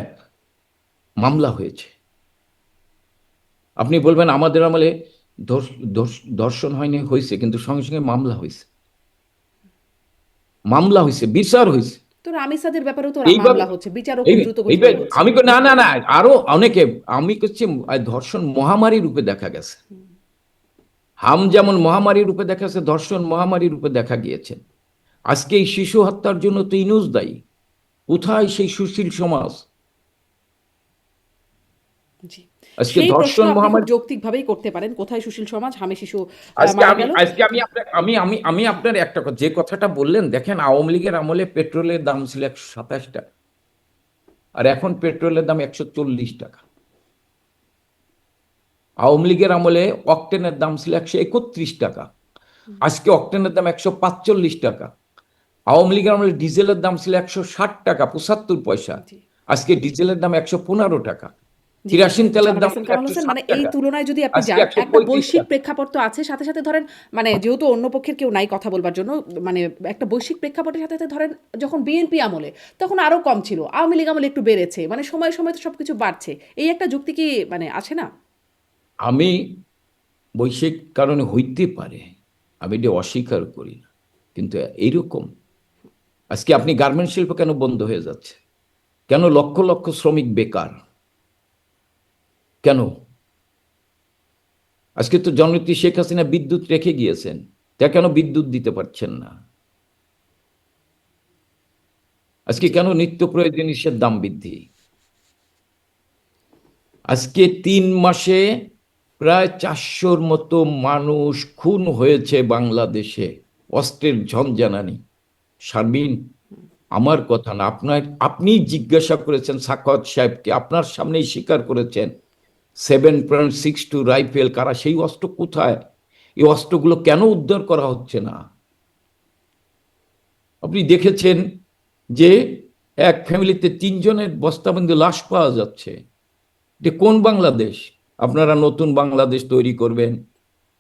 মামলা হয়েছে। আপনি বলবেন আমাদের আমলে ধর্ষণ হয়নি, হয়েছে, কিন্তু সঙ্গে সঙ্গে মামলা হয়েছে, বিচার হয়েছে। তো রামিসাদের ব্যাপারেও তো এইভাবে মামলা হচ্ছে, বিচারও এই খুব দ্রুত এইভাবে গতিতে হচ্ছে। আমি না না না আরো অনেকে, আমি করছি ধর্ষণ মহামারী রূপে দেখা গেছে। হাম যেমন মহামারী রূপে দেখা গেছে, ধর্ষণ মহামারী রূপে দেখা গিয়েছে। আজকে এই শিশু হত্যার জন্য তো ইনুস দায়ী। কোথায় সেই সুশীল সমাজ? জি, আজকে সেই প্রশ্ন ধর্ষণ আপনি খুব মহামারী। যৌক্তিকভাবে করতে পারেন, কোথায় সুশীল সমাজ, হামে শিশু আজকে মারা আমি গেল। আজকে আমি আপনার আমি আপনার একটা কথা, যে কথাটা বললেন, দেখেন আওয়ামী লীগের আমলে পেট্রোলের দাম ছিল 127 টাকা, আর এখন পেট্রোলের দাম 140 টাকা। আওয়ামী লীগের আমলে অকটেনের দাম ছিল 131 টাকা, আজকে অকটেনের দাম 145 টাকা। আওয়ামী লীগের আমলে ডিজেলের দাম ছিল 160 টাকা 75 পয়সা, জি আজকে ডিজেলের দাম 115 টাকা। জি, কিরাসিন তেলের জনাব দাম এহসান ছিল কামাল হোসেন, মানে 160 এই টাকা তুলনায় যদি আপনি আজকে যান, একটা 135 বৈশ্বিক টাকা। প্রেক্ষাপট তো আছে, সাথে সাথে ধরেন, মানে যেহেতু অন্য পক্ষের কেউ নাই কথা বলবার জন্য, মানে একটা বৈশ্বিক প্রেক্ষাপটের সাথে সাথে ধরেন, যখন বিএনপি আমলে তখন আরো কম ছিল, আওয়ামী লীগ আমলে একটু বেড়েছে, মানে সময় সময় তো সবকিছু বাড়ছে, এই একটা যুক্তি কি মানে আছে না? আমি বৈশ্বিক কারণে হইতে পারে, আমি এটা অস্বীকার করি না, কিন্তু এইরকম আজকে আপনি গার্মেন্ট শিল্প কেন বন্ধ হয়ে যাচ্ছে? কেন লক্ষ লক্ষ শ্রমিক বেকার? কেন? আজকে তো জননেত্রী শেখ হাসিনা বিদ্যুৎ রেখে গিয়েছেন, তা কেন বিদ্যুৎ দিতে পারছেন না? আজকে জি কেন নিত্য প্রয়োজনীয় জিনিসের দাম বৃদ্ধি? আজকে 3 মাসে প্রায় 400-র মতো মানুষ খুন হয়েছে বাংলাদেশে, অস্ত্রের ঝনঝনানি। শারমিন, আমার কথা না, আপনি জিজ্ঞাসা করেছেন সাখাওয়াত সাহেবকে, আপনার সামনেই স্বীকার করেছেন 7.62 রাইফেল কারা, সেই অস্ত্র কোথায়? এই অস্ত্রগুলো কেন উদ্ধার করা হচ্ছে না? আপনি দেখেছেন যে এক ফ্যামিলিতে 3 জনের বস্তাবন্দি লাশ পাওয়া যাচ্ছে। এটা কোন বাংলাদেশ? আপনারা নতুন বাংলাদেশ তৈরি করবেন,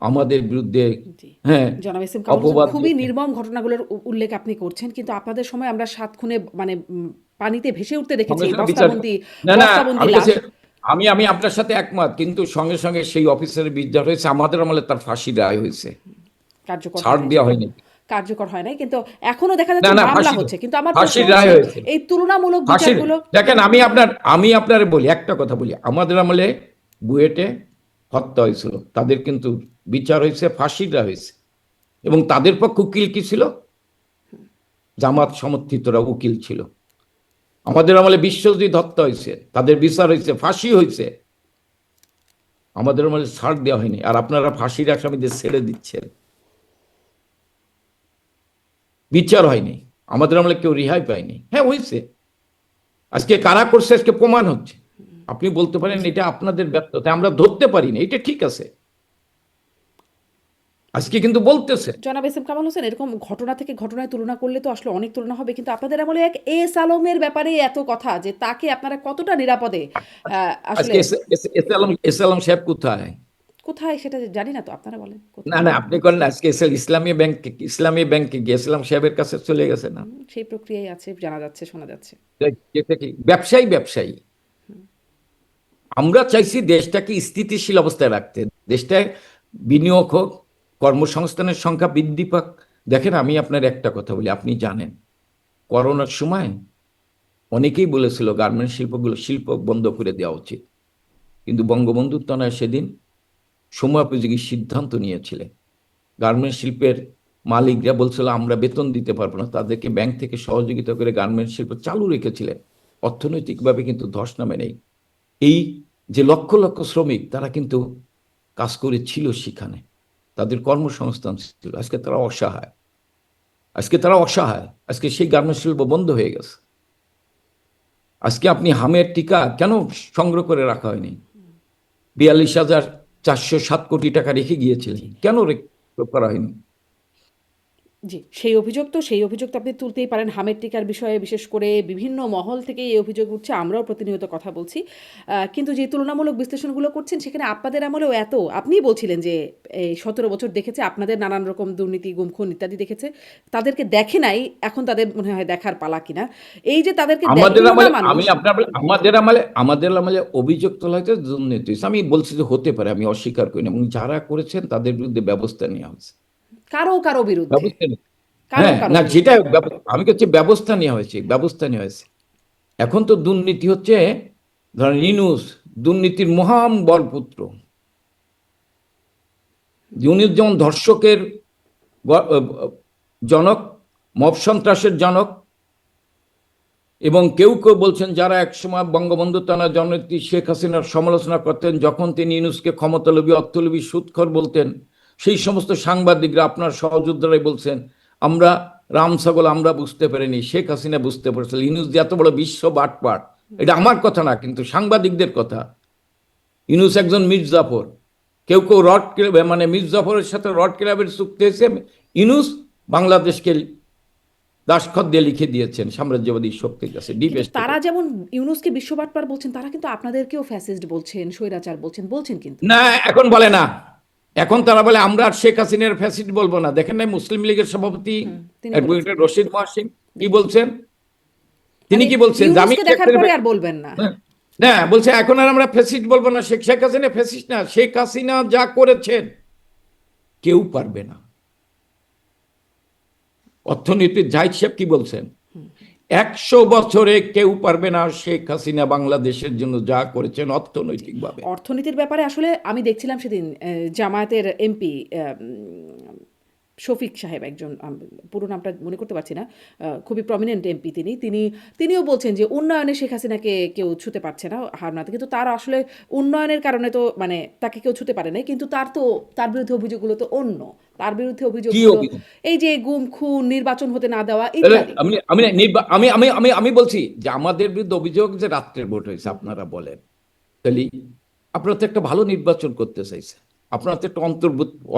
আমাদের বিরুদ্ধে জি, হ্যাঁ জনাব এস এম কামাল হোসেন, অপবাদ খুবই দিচ্ছেন। নির্মম ঘটনাগুলোর উল্লেখ আপনি করছেন, কিন্তু আপনাদের সময় আমরা 7 খুনে মানে পানিতে ভেসে উঠতে দেখেছি সঙ্গে সঙ্গে বিচার বস্তাবন্দি না না বস্তাবন্দি আমি লাশ। কাছে আমি আপনার সাথে একমত, কিন্তু সঙ্গে সঙ্গে সেই অফিসারের বিচার হয়েছে, আমাদের আমলে তার ফাঁসি রায় হয়েছে, কার্যকর হয় ছাড় নাই দেওয়া সেটা, হয়নি। কার্যকর হয় নাই, কিন্তু এখনো দেখা না যাচ্ছে না মামলা ফাঁসি হচ্ছে। কিন্তু আমার প্রশ্ন ফাঁসির রায় হচ্ছে, হয়েছে। এই তুলনামূলক ফাঁসির বিচারগুলো। দেখেন, আমি আপনার বলি একটা কথা বলি, আমাদের আমলে বুয়েটে হত্যা হয়েছিল, তাদের কিন্তু বিচার হয়েছে, ফাঁসির রায় হয়েছে, এবং তাদের পক্ষ উকিল কি ছিল? জামাত সমর্থিতরা উকিল ছিল। আমাদের আমলে বিশ্বজিৎ হত্যা হয়েছে, তাদের বিচার হয়েছে, ফাঁসি হয়েছে, আমাদের আমলে ছাড় দেওয়া হয়নি, আর আপনারা ফাঁসির আসামিদের ছেড়ে দিচ্ছেন, বিচার হয়নি। আমাদের আমলে কেউ রেহাই পায়নি। হ্যাঁ হয়েছে, আজকে কারা করছে আজকে প্রমাণ হচ্ছে। আপনি বলতে পারেন জি, এটা আপনাদের ব্যর্থতা, আমরা ধরতে পারিনি, এটা ঠিক আছে, আজকে কিন্তু বলতেছে। জনাব এস এম কামাল হোসেন, এরকম ঘটনা থেকে ঘটনায় তুলনা করলে তো আসলে অনেক তুলনা হবে, কিন্তু আপনাদের আমলে এক এস আলমের ব্যাপারে এত কথা, যে তাকে আপনারা কতটা নিরাপদে আসলে আজকে এস আলম সাহেব কোথায়? কোথায় সেটা জানি না, তো আপনারা বলেন না কোথায়। না আপনি করেন না, আজকে ইসলামী ব্যাংকে গিয়ে এসএলএম সাহেবের কাছে চলে গেছে না? সেই প্রক্রিয়ায় আছে, জানা যাচ্ছে, শোনা যাচ্ছে। যেটা কি ব্যবসায়ী ব্যবসায়ী। আমরা চাইছি দেশটাকে স্থিতিশীল অবস্থায় রাখতে, দেশটায় বিনিয়োগ হোক, কর্মসংস্থানের সংখ্যা বৃদ্ধি পাক। দেখেন আমি আপনার একটা কথা বলি, আপনি জানেন করোনার সময় অনেকেই বলেছিল গার্মেন্ট শিল্প বন্ধ করে দেওয়া উচিত, কিন্তু বঙ্গবন্ধু তনয় সেদিন সময়োপযোগী সিদ্ধান্ত নিয়েছিলেন। গার্মেন্ট শিল্পের মালিকরা বলছিল আমরা বেতন দিতে পারবো না, তাদেরকে ব্যাংক থেকে সহযোগিতা করে গার্মেন্ট শিল্প চালু রেখেছিলেন। অর্থনৈতিকভাবে কিন্তু ধস নামে নেই। এই যে লক্ষ লক্ষ শ্রমিক, তারা কিন্তু কাজ করেছিল সেখানে, তাদের কর্মসংস্থান ছিল। আজকে তারা অসহায়, আজকে সেই গার্মেন্ট শিল্প বন্ধ হয়ে গেছে। আজকে আপনি হামের টিকা কেন সংগ্রহ করে রাখা হয়নি? 42,407 কোটি টাকা রেখে গিয়েছিলেন, জি কেন করা হয়নি? জি, সেই অভিযোগ তো আপনি তুলতেই পারেন। হামের টিকার বিষয়ে বিশেষ করে বিভিন্ন মহল থেকে এই অভিযোগ উঠছে। আমরাও প্রতিনিয়ত কথা বলছি। কিন্তু যে তুলনামূলক বিশ্লেষণগুলো করছেন সেখানে আপনাদের আমলেও আপনিই বলছিলেন যে এই ১৭ বছর দেখেছে, আপনাদের নানান রকম দুর্নীতি, গুম-খুন ইত্যাদি দেখেছে। তাদেরকে দেখে নাই, এখন তাদের মনে হয় দেখার পালা কিনা। এই যে তাদেরকে আমাদের দেখলো না আমলে মানুষ। আমি আপনার আমাদের আমলে অভিযোগ তোলা হয়েছে দুর্নীতি হয়েছে। আমি বলছি যে হতে পারে, আমি অস্বীকার করি না, এবং যারা করেছেন তাদের বিরুদ্ধে ব্যবস্থা নেওয়া হয়েছে। কারো বিরুদ্ধে। ব্যবস্থা নেই। কারো হ্যাঁ, কারো না বিরুদ্ধে। যেটা আমি করছি ব্যবস্থা নেওয়া হয়েছে, ব্যবস্থা নেওয়া হয়েছে। এখন তো দুর্নীতি হচ্ছে, ধরেন ইউনূস দুর্নীতির মহান বরপুত্র। ইউনূস যেমন ধর্ষকের গ- জনক, মব সন্ত্রাসের জনক, এবং কেউ কেউ বলছেন যারা একসময় বঙ্গবন্ধু তানা জননেত্রী শেখ হাসিনার সমালোচনা করতেন, যখন তিনি ইউনূসকে ক্ষমতালোভী, অর্থলোভী, সুদখোর বলতেন, সেই সমস্ত সাংবাদিকরা আপনার সহযোদ্ধারাই বলছেন আমরা রাম ছাগল আমরা বুঝতে পারিনি, শেখ হাসিনা বুঝতে পেরেছিল ইউনূস যে এত বড় বিশ্ব বাটপাট। এটা আমার কথা না, কিন্তু সাংবাদিকদের কথা। ইউনূস একজন মির্জাফর। কেউ কেউ মানে মির্জাফরের সাথে রড ক্লাবের চুক্তি হয়েছে। ইউনূস বাংলাদেশকে দাসখত দিয়ে লিখে দিয়েছেন সাম্রাজ্যবাদী শক্তির কাছে, ডিপ কিন্তু তারা স্টেটের। যেমন ইউনূসকে বিশ্ববাটপার বলছেন, তারা কিন্তু আপনাদেরকেও ফ্যাসিস্ট বলছেন, স্বৈরাচার বলছেন কিন্তু। না, এখন বলে না। এখন তারা বলে আমরা আর শেখ হাসিনার ফ্যাসিস্ট বলবো না। দেখেন নাই মুসলিম লীগের সভাপতি তিনি বলেছেন। অ্যাডভোকেট রশিদ মহাসিন কি জি। বলছেন? তিনি মানে কি বলছেন যে আমি ইউনূসকে দেখার পরে আর বলবেন না। না, বলছে এখন আর আমরা ফ্যাসিস্ট বলবো না। শেখ শেখ হাসিনা ফ্যাসিস্ট না, শেখ হাসিনা যা করেছেন কেউ পারবে না। অর্থনীতির জাহিদ সাহেব কি বলছেন? 100 বছরে কেউ পারবে না শেখ হাসিনা বাংলাদেশের জন্য যা করেছেন অর্থনৈতিকভাবে। অর্থনীতির ব্যাপারে আসলে আমি দেখছিলাম সেদিন জামায়াতের এমপি শফিক সাহেব, একজন পুরো নামটা মনে করতে পারছি না, খুবই প্রমিনেন্ট এমপি তিনিও বলছেন যে উন্নয়নে শেখ হাসিনাকে কেউ ছুতে পারছে না হারনাতে, কিন্তু তার আসলে উন্নয়নের কারণে তো মানে তাকে কেউ ছুতে পারে না, কিন্তু তার বিরুদ্ধে অভিযোগগুলো তো অন্য। তার বিরুদ্ধে কি অভিযোগগুলো অভিযোগ? এই যে গুম খুন, নির্বাচন হতে না দেওয়া তাহলে ইত্যাদি। আমি আমি আমি আমি আমি আমি বলছি যে আমাদের বিরুদ্ধে অভিযোগ যে রাত্রের ভোট হয়েছে, আপনারা বলেন। তাহলে আপনারা তো একটা ভালো নির্বাচন করতে চাইছেন, আপনারা তো একটা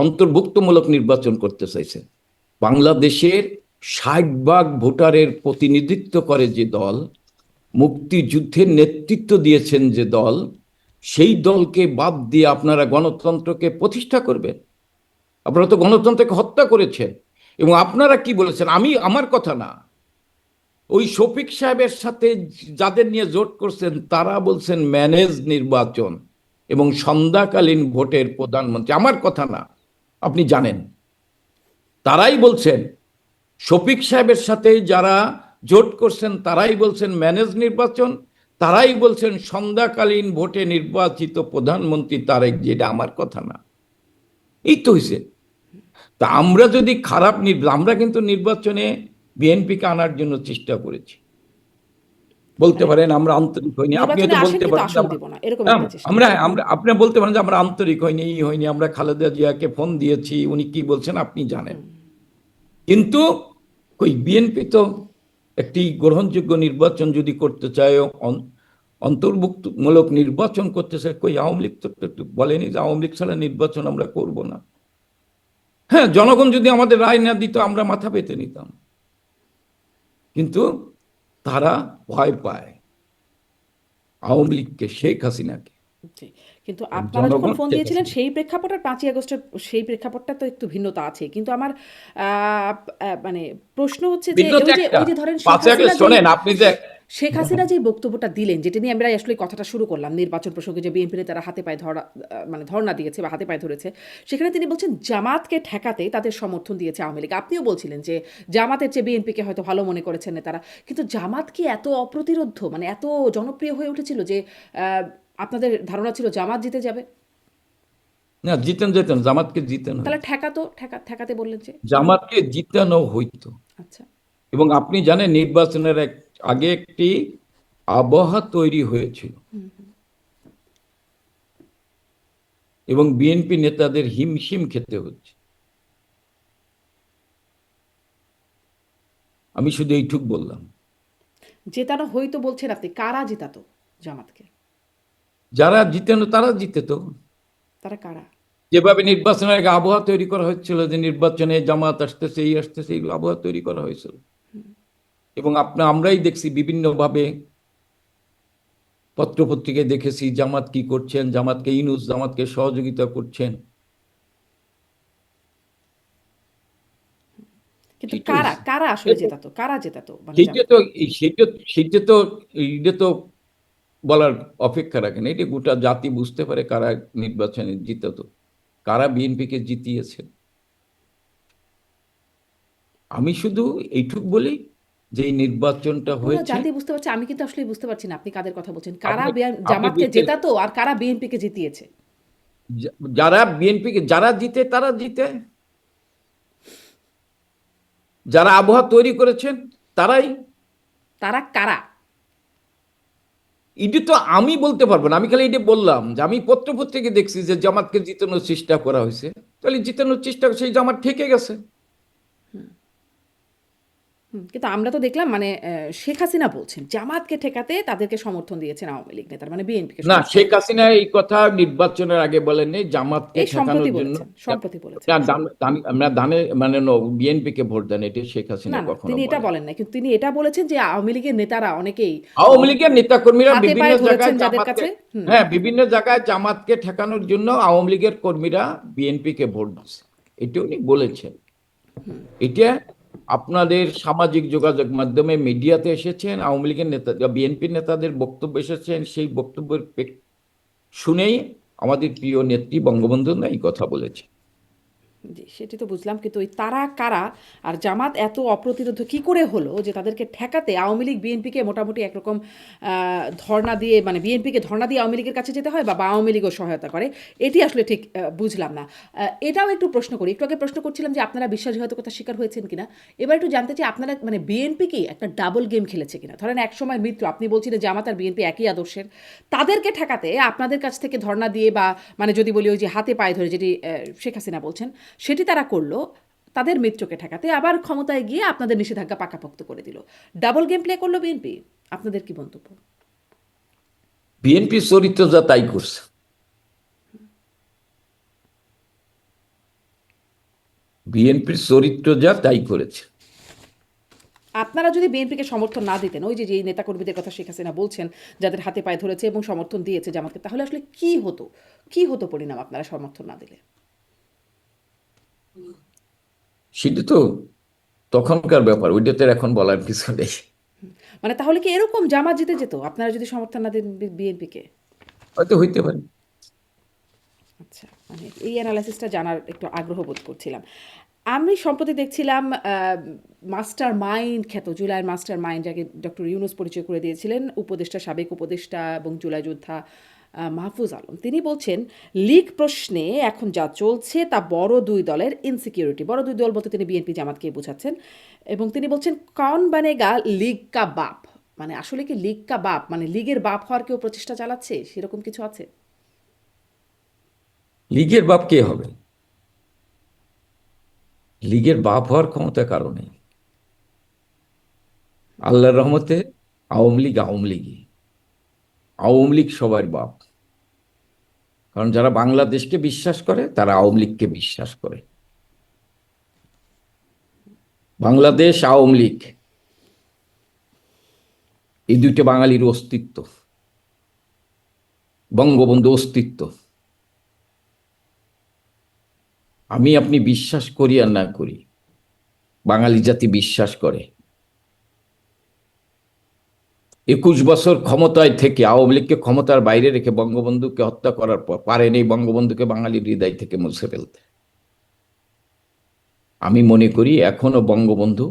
অন্তর্ভুক্তমূলক নির্বাচন করতে চাইছেন। বাংলাদেশের 60 ভাগ ভোটারের প্রতিনিধিত্ব করে যে দল, মুক্তিযুদ্ধের নেতৃত্ব দিয়েছেন যে দল, সেই দলকে বাদ দিয়ে আপনারা গণতন্ত্রকে প্রতিষ্ঠা করবেন? আপনারা তো গণতন্ত্রকে হত্যা করেছেন। এবং আপনারা কি বলেছেন, আমার কথা না, ওই শফিক সাহেবের সাথে যাদের নিয়ে জোট করছেন তারা বলছেন ম্যানেজ নির্বাচন এবং সন্ধ্যাকালীন ভোটের প্রধানমন্ত্রী। আমার কথা না, আপনি জানেন। তারাই বলছেন, শফিক সাহেবের সাথে যারা জোট করছেন তারাই বলছেন ম্যানেজ নির্বাচন, তারাই বলছেন সন্ধ্যাকালীন ভোটে নির্বাচিত প্রধানমন্ত্রী তারেক জিয়া। এটা আমার কথা না, এই তো হয়েছে। তা আমরা যদি আমরা কিন্তু নির্বাচনে বিএনপিকে আনার জন্য চেষ্টা করেছি। বলতে মানে পারেন আমরা আন্তরিক হইনি, আপনিও নির্বাচনে তো আসেন বলতে কিন্তু পারেন যে আসন দিব না, এরকম হ্যাঁ, একটা চেষ্টা। আমরা আমরা আপনি বলতে পারেন যে আমরা আন্তরিক হইনি, এই হয়নি, আমরা খালেদা জিয়াকে ফোন দিয়েছি, উনি কি বলছেন আপনি জানেন। কিন্তু কই বিএনপি তো একটি গ্রহণযোগ্য নির্বাচন যদি করতে চায়, অন্তর্ভুক্তমূলক নির্বাচন করতে চায়, কই আওয়ামী লীগ তো একটু বলেনি যে আওয়ামী লীগ ছাড়া নির্বাচন আমরা করব না। হ্যাঁ, জনগণ যদি আমাদের রায় না দিত আমরা মাথা পেতে নিতাম, কিন্তু তারা ভয় পায় আওয়ামী লীগকে, শেখ হাসিনাকে। জি। কিন্তু আপনারা যখন জনগণ ফোন শেখ দিয়েছিলেন হাসিনা সেই প্রেক্ষাপটের ৫ই আগস্টের সেই প্রেক্ষাপটটা তো একটু ভিন্নতা আছে। কিন্তু আমার মানে প্রশ্ন হচ্ছে যে ভিন্ন তো একটা। ওই যে ধরেন 5 আগস্ট শোনেন, আপনি যে শেখ হাসিনা যেই বক্তব্যটা দিলেন, যেটা নিয়ে আমরা আসলে কথাটা শুরু করলাম, নির্বাচন প্রসঙ্গে যে বিএনপি নেতারা হাতে পায়ে মানে ধর্ণা দিয়েছে বা হাতে পায়ে ধরেছে, সেখানে তিনি বলছেন জামাতকে ঠেকাতে তাদের সমর্থন দিয়েছে আওয়ামী লীগ। আপনিও বলছিলেন যে জামাতের চেয়ে বিএনপিকে হয়তো ভালো মনে করেছেন নেতারা, কিন্তু জামাত কি এত অপ্রতিরোধ্য, মানে এত জনপ্রিয় হয়ে উঠেছিল যে আপনাদের ধারণা ছিল জামাত জিতে যাবে? না, জিতেন যেতেন, জামাতকে জিতেন তাহলে হইতো, ঠেকাতে বললেন যে? জামাতকে জিতানো হইতো। আচ্ছা। এবং আপনি জানেন নির্বাচনের আগে একটি আবহাওয়া তৈরি হয়েছিল, এবং বিএনপি নেতাদের হিমশিম খেতে হচ্ছে। আমি শুধু এইটুক বললাম, জেতানো হইতো বলছেন আপনি, কারা জেতাতো জামাতকে? যারা জিতেন তারা জিতে তো। তারা কারা? যেভাবে নির্বাচনের আগে আবহাওয়া তৈরি করা হচ্ছিল যে নির্বাচনে জামাত আসতেছে, এই আসতেছে, এইগুলো আবহাওয়া তৈরি করা হয়েছিল। এবং আমরাই দেখছি বিভিন্নভাবে, পত্রপত্রিকায় দেখেছি জামাত কি করছেন, জামাতকে ইউনূস জামাতকে সহযোগিতা করছেন। কিন্তু ঠিক কারা হয়েছে। কারা আসলে জেতাতো, কারা জেতাতো মানে সেইটা জামাত? তো সেইটা তো এইটা তো বলার অপেক্ষা রাখেন। এটা গোটা জাতি বুঝতে পারে কারা নির্বাচনে জিতাতো, কারা বিএনপিকে জিতিয়েছে। আমি শুধু এইটুক বলি যে এই নির্বাচনটা পুরো হয়েছে, জাতি বুঝতে পারছে, আমি কিন্তু আসলে বুঝতে পারছি না আপনি কাদের কথা বলছেন, কারা আপনি আপনি জামাতকে বুঝতে, জেতাতো আর কারা বিএনপিকে জিতিয়েছে। যারা বিএনপিকে যারা জিতে তারা জিতে, যারা আবহাওয়া তৈরি করেছেন তারাই। তারা কারা? এটি তো আমি বলতে পারবো না, আমি খালি এটা বললাম যে আমি পত্রপত্রিকায় দেখছি যে জামাতকে জিতানোর চেষ্টা করা হয়েছে, তাহলে জিতানোর চেষ্টা সেই জামাত ঠেকে গেছে। কিন্তু আমরা তো দেখলাম মানে শেখ হাসিনা বলছেন জামাতকে ঠেকাতে তাদেরকে সমর্থন দিয়েছেন আওয়ামী লীগ নেতার, মানে বিএনপিকে না, সমর্থন শেখ দিয়েছেন। হাসিনা এই কথা নির্বাচনের আগে বলেননি, জামাতকে এই সম্প্রতি ঠেকানোর জন্য। বলেছেন, সম্প্রতি বলেছেন। না, আমরা ধানে মানে বিএনপিকে ভোট দেন, এটা শেখ হাসিনা না না, কখনো তিনি এটা বলেন। বলেন না, কিন্তু তিনি এটা বলেছেন যে আওয়ামী লীগের নেতারা অনেকেই আওয়ামী লীগের নেতাকর্মীরা হাতে বিভিন্ন পায়ে ধরেছেন জায়গায় যাদের জামাতকে, কাছে। হুম। হ্যাঁ, বিভিন্ন জায়গায় জামাতকে ঠেকানোর জন্য আওয়ামী লীগের কর্মীরা বিএনপিকে ভোট দিচ্ছে, এটা উনি বলেছেন। এটা আপনাদের সামাজিক যোগাযোগ মাধ্যমে মিডিয়াতে এসেছেন, আওয়ামী লীগের নেতা বিএনপির নেতাদের বক্তব্য এসেছেন, সেই বক্তব্যের শুনেই আমাদের প্রিয় নেত্রী বঙ্গবন্ধু এই কথা বলেছে। জি, সেটি তো বুঝলাম, কিন্তু ওই তারা কারা আর জামাত এত অপ্রতিরোধ কি করে হলো যে তাদেরকে ঠেকাতে আওয়ামী লীগ বিএনপিকে মোটামুটি একরকম ধর্ণা দিয়ে, মানে বিএনপিকে ধর্ণা দিয়ে আওয়ামী লীগের কাছে যেতে হয় বা আওয়ামী লীগও সহায়তা করে, এটি আসলে ঠিক বুঝলাম না। এটাও একটু প্রশ্ন করি, একটু আগে প্রশ্ন করছিলাম যে আপনারা বিশ্বাসঘাতকতার শিকার হয়েছেন কিনা, এবার একটু জানতে চাই আপনারা মানে বিএনপি কি একটা ডাবল গেম খেলেছে কিনা। ধরেন এক সময় মিত্র, আপনি বলছিলেন জামাত আর বিএনপি একই আদর্শের, তাদেরকে ঠেকাতে আপনাদের কাছ থেকে ধর্ণা দিয়ে বা মানে যদি বলি ওই যে হাতে পায়ে ধরে যেটি শেখ হাসিনা বলছেন সেটি তারা করলো তাদের মিত্রকে ঠেকাতে, আবার ক্ষমতায় গিয়ে আপনাদের নিষেধাজ্ঞা পাকাপোক্ত করে দিল। ডাবল গেম প্লে করলো বিএনপি। আপনাদের কি মন্তব্য? বিএনপির চরিত্র যা তাই করছে, বিএনপির চরিত্র যা তাই করেছে। আপনারা যদি বিএনপিকে সমর্থন না দিতেন, ওই যে যে নেতাকর্মীদের কথা শেখ হাসিনা বলছেন যাদের হাতে পায়ে ধরেছে এবং সমর্থন দিয়েছে জামাতকে, তাহলে আসলে কি হতো, কি হতো পরিণাম আপনারা সমর্থন না দিলে? সেটা তো তখনকার ব্যাপার, ওইটাতে এখন বলার কিছু নেই। মানে তাহলে কি এরকম জামাত জিতে যেত আপনারা যদি সমর্থন না দেন বিএনপিকে? হয়তো হইতে পারে। আচ্ছা, মানে এই অ্যানালাইসিসটা জানার একটু আগ্রহ বোধ করছিলাম। আমি সম্প্রতি দেখছিলাম মাস্টার মাইন্ড খ্যাত জুলাইয়ের মাস্টার মাইন্ড, যাকে ডক্টর ইউনুস পরিচয় করে দিয়েছিলেন, উপদেষ্টা, সাবেক উপদেষ্টা এবং জুলাই যোদ্ধা মাহফুজ আলম, তিনি বলছেন লীগ প্রশ্নে এখন যা চলছে তা বড় দুই দলের ইনসিকিউরিটি। বড় দুই দল বলতে তিনি বিএনপি জামাতকে বোঝাচ্ছেন, এবং তিনি বলছেন কন বানেগা লীগ কা বাপ। মানে আসলে কি লীগ কা বাপ মানে লীগের বাপ হওয়ার কেউ প্রচেষ্টা চালাচ্ছে, সেরকম কিছু আছে? লীগের বাপ কে হবে? লীগের বাপ হওয়ার ক্ষমতা কারো নেই। আল্লাহর রহমতে আওয়ামী লীগ আওয়ামী লীগই, আওয়ামী লীগ সবার বাপ। কারণ যারা বাংলাদেশকে বিশ্বাস করে তারা আওয়ামী লীগকে বিশ্বাস করে। বাংলাদেশ, আওয়ামী লীগ, এই দুইটা বাঙালির অস্তিত্ব, বঙ্গবন্ধু অস্তিত্ব। আমি আপনি বিশ্বাস করি আর না করি, বাঙালি জাতি বিশ্বাস করে। 21 বছর ক্ষমতায় থেকে আওয়ামী লীগকে ক্ষমতার বাইরে রেখে বঙ্গবন্ধুকে হত্যা করার পর পারেনি বঙ্গবন্ধুকে বাঙালির হৃদয় থেকে মুছে ফেলতে। আমি মনে করি এখনো বঙ্গবন্ধু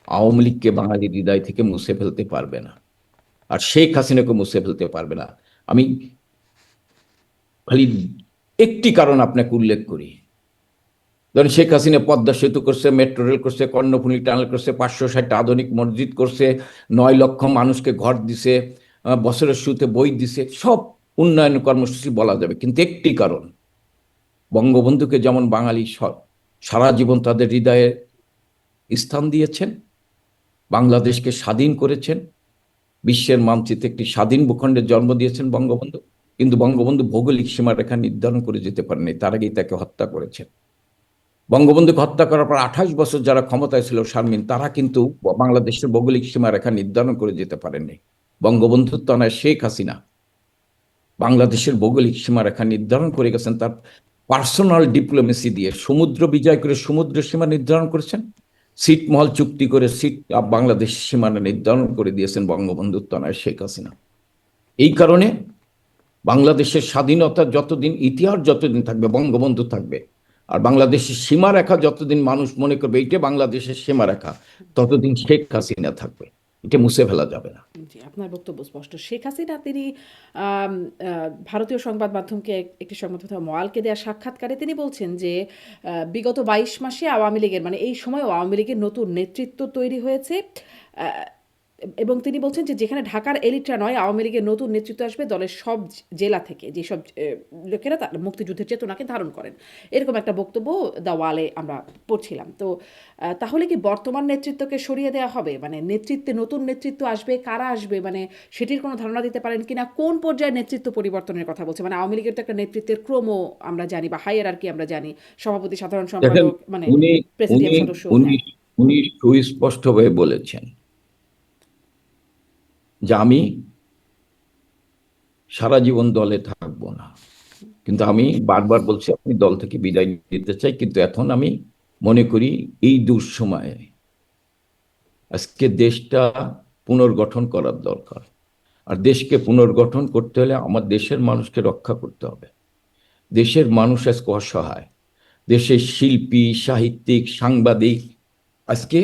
আওয়ামী লীগকে বাঙালির হৃদয় থেকে মুছে ফেলতে পারবে না, আর শেখ হাসিনাকে মুছে ফেলতে পারবে না। আমি খালি একটি কারণ আপনাকে উল্লেখ করি। ধরেন শেখ হাসিনা পদ্মা সেতু করছে, মেট্রো রেল করছে, কর্ণফুলী টানেল করছে, 560টা আধুনিক মসজিদ করছে, 9 লক্ষ মানুষকে ঘর দিছে, বছরের শুরুতে বই দিছে, সব উন্নয়ন কর্মসূচি বলা যাবে। কিন্তু একটি কারণ, বঙ্গবন্ধুকে যেমন বাঙালি সারা জীবন তাদের হৃদয়ে স্থান দিয়েছেন, বাংলাদেশকে স্বাধীন করেছেন, বিশ্বের মানচিত্রে একটি স্বাধীন ভূখণ্ডের জন্ম দিয়েছেন বঙ্গবন্ধু, কিন্তু বঙ্গবন্ধু ভৌগোলিক সীমারেখা নির্ধারণ করে যেতে পারেনি, তার আগেই তাকে হত্যা করেছেন। বঙ্গবন্ধুকে হত্যা করার পর 28 বছর যারা ক্ষমতায় ছিল শারমিন, তারা কিন্তু বাংলাদেশের ভৌগোলিক সীমারেখা নির্ধারণ করে যেতে পারেননি। বঙ্গবন্ধুর তনয় শেখ হাসিনা বাংলাদেশের ভৌগোলিক সীমারেখা নির্ধারণ করে গেছেন তার পার্সোনাল ডিপ্লোমেসি দিয়ে। সমুদ্র বিজয় করে সমুদ্র সীমা নির্ধারণ করেছেন, ছিটমহল চুক্তি করে বাংলাদেশ সীমানা নির্ধারণ করে দিয়েছেন বঙ্গবন্ধুর তনয় শেখ হাসিনা। এই কারণে বাংলাদেশের স্বাধীনতা যতদিন, ইতিহাস যতদিন থাকবে, বঙ্গবন্ধু থাকবে। আর বাংলাদেশের সীমারেখা যতদিন মানুষ মনে করবে এইটা বাংলাদেশের সীমারেখা, ততদিন শেখ হাসিনা থাকবে, এটা মুছে ফেলা যাবে না। জি, আপনার বক্তব্য স্পষ্ট। শেখ হাসিনা তিনি আম, ভারতীয় সংবাদ মাধ্যমকে একটি সংবাদ মাধ্যম ময়ালকে দেওয়া সাক্ষাৎকারে তিনি বলছেন যে বিগত 22 মাসে আওয়ামী লীগের মানে এই সময় আওয়ামী লীগের নতুন নেতৃত্ব তৈরি হয়েছে, এবং তিনি বলছেন যে যেখানে ঢাকার এলিটরা নয়, আওয়ামী লীগের নতুন নেতৃত্ব আসবে দলের সব জেলা থেকে, যেসব লোকেরা মুক্তিযুদ্ধের চেতনাকে ধারণ করেন। এরকম একটা বক্তব্য দ্য ওয়ালে আমরা পড়ছিলাম। তো তাহলে কি বর্তমান নেতৃত্বকে সরিয়ে দেওয়া হবে, মানে নেতৃত্বে নতুন নেতৃত্ব আসবে, কারা আসবে মানে সেটির কোনো ধারণা দিতে পারেন কিনা? কোন পর্যায়ে নেতৃত্ব পরিবর্তনের কথা বলছে? মানে আওয়ামী লীগের তো একটা নেতৃত্বের ক্রম আমরা জানি, বা হাইয়ারার্কি আমরা জানি, সভাপতি, সাধারণ দেখেন, সম্পাদক, মানে উনি প্রেসিডিয়াম উনি সদস্য। উনি হ্যাঁ, উনি সুস্পষ্টভাবে বলেছেন যে আমি সারা জীবন দলে থাকবো না, কিন্তু আমি বারবার বলছি আমি দল থেকে বিদায় নিতে চাই, কিন্তু এখন আমি মনে করি এই দুঃসময়ে আজকে দেশটা পুনর্গঠন করার দরকার। আর দেশকে পুনর্গঠন করতে হলে আমার দেশের মানুষকে রক্ষা করতে হবে। দেশের মানুষ আজকে অসহায়, দেশের শিল্পী, সাহিত্যিক, সাংবাদিক আজকে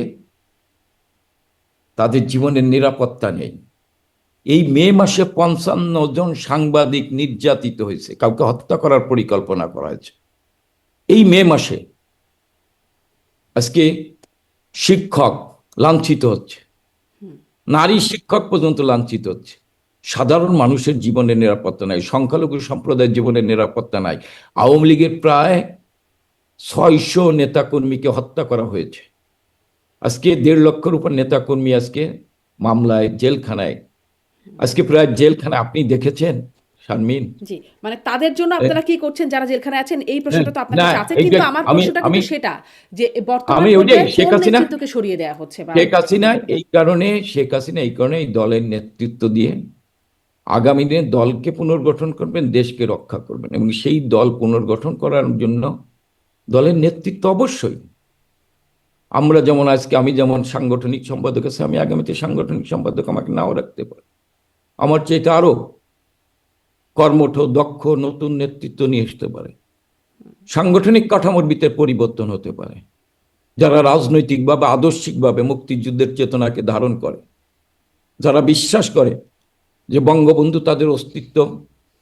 তাদের জীবনের নিরাপত্তা নেই। এই মে মাসে 55 জন সাংবাদিক নির্যাতিত হয়েছে, কাউকে হত্যা করার পরিকল্পনা করা হয়েছে এই মে মাসে। আজকে শিক্ষক লাঞ্ছিত হচ্ছে, নারী শিক্ষক পর্যন্ত লাঞ্ছিত হচ্ছে। সাধারণ মানুষের জীবনের নিরাপত্তা নাই, সংখ্যালঘু সম্প্রদায়ের জীবনের নিরাপত্তা নাই। আওয়ামী লীগের প্রায় 600 নেতাকর্মীকে হত্যা করা হয়েছে। আজকে 1.5 লক্ষের উপর নেতাকর্মী আজকে মামলায়, জেলখানায়। আজকে প্রায় জেলখানায় আপনি দেখেছেন শারমিন। জি, মানে তাদের জন্য আপনারা কি করছেন যারা জেলখানায় আছেন? এই প্রশ্নটা তো আপনার না, কাছে আছে, এইটা কিন্তু আমার আমি প্রশ্নটা আমি কিন্তু সেটা যে বর্তমান আমি ওইটাই, পর্যায়ে শেখ কোন হাসিনা নেতৃত্বকে সরিয়ে দেওয়া হচ্ছে বা শেখ হাসিনা এই দলের নেতৃত্ব দিয়ে আগামী দিনে দলকে পুনর্গঠন করবেন, দেশকে রক্ষা করবেন, এবং সেই দল পুনর্গঠন করার জন্য দলের নেতৃত্ব অবশ্যই। আমরা যেমন আজকে, আমি যেমন সাংগঠনিক সম্পাদক আছে, আমি আগামীতে সাংগঠনিক সম্পাদক আমাকে নাও রাখতে পারে। আমার চেয়ে আরো কর্মঠ, দক্ষ নতুন নেতৃত্ব নিয়ে আসতে পারে। সাংগঠনিক কাঠামোর ভিতরে পরিবর্তন হতে পারে, যারা রাজনৈতিকভাবে, আদর্শিকভাবে মুক্তিযুদ্ধের চেতনাকে ধারণ করে, যারা বিশ্বাস করে যে বঙ্গবন্ধু তাদের অস্তিত্ব,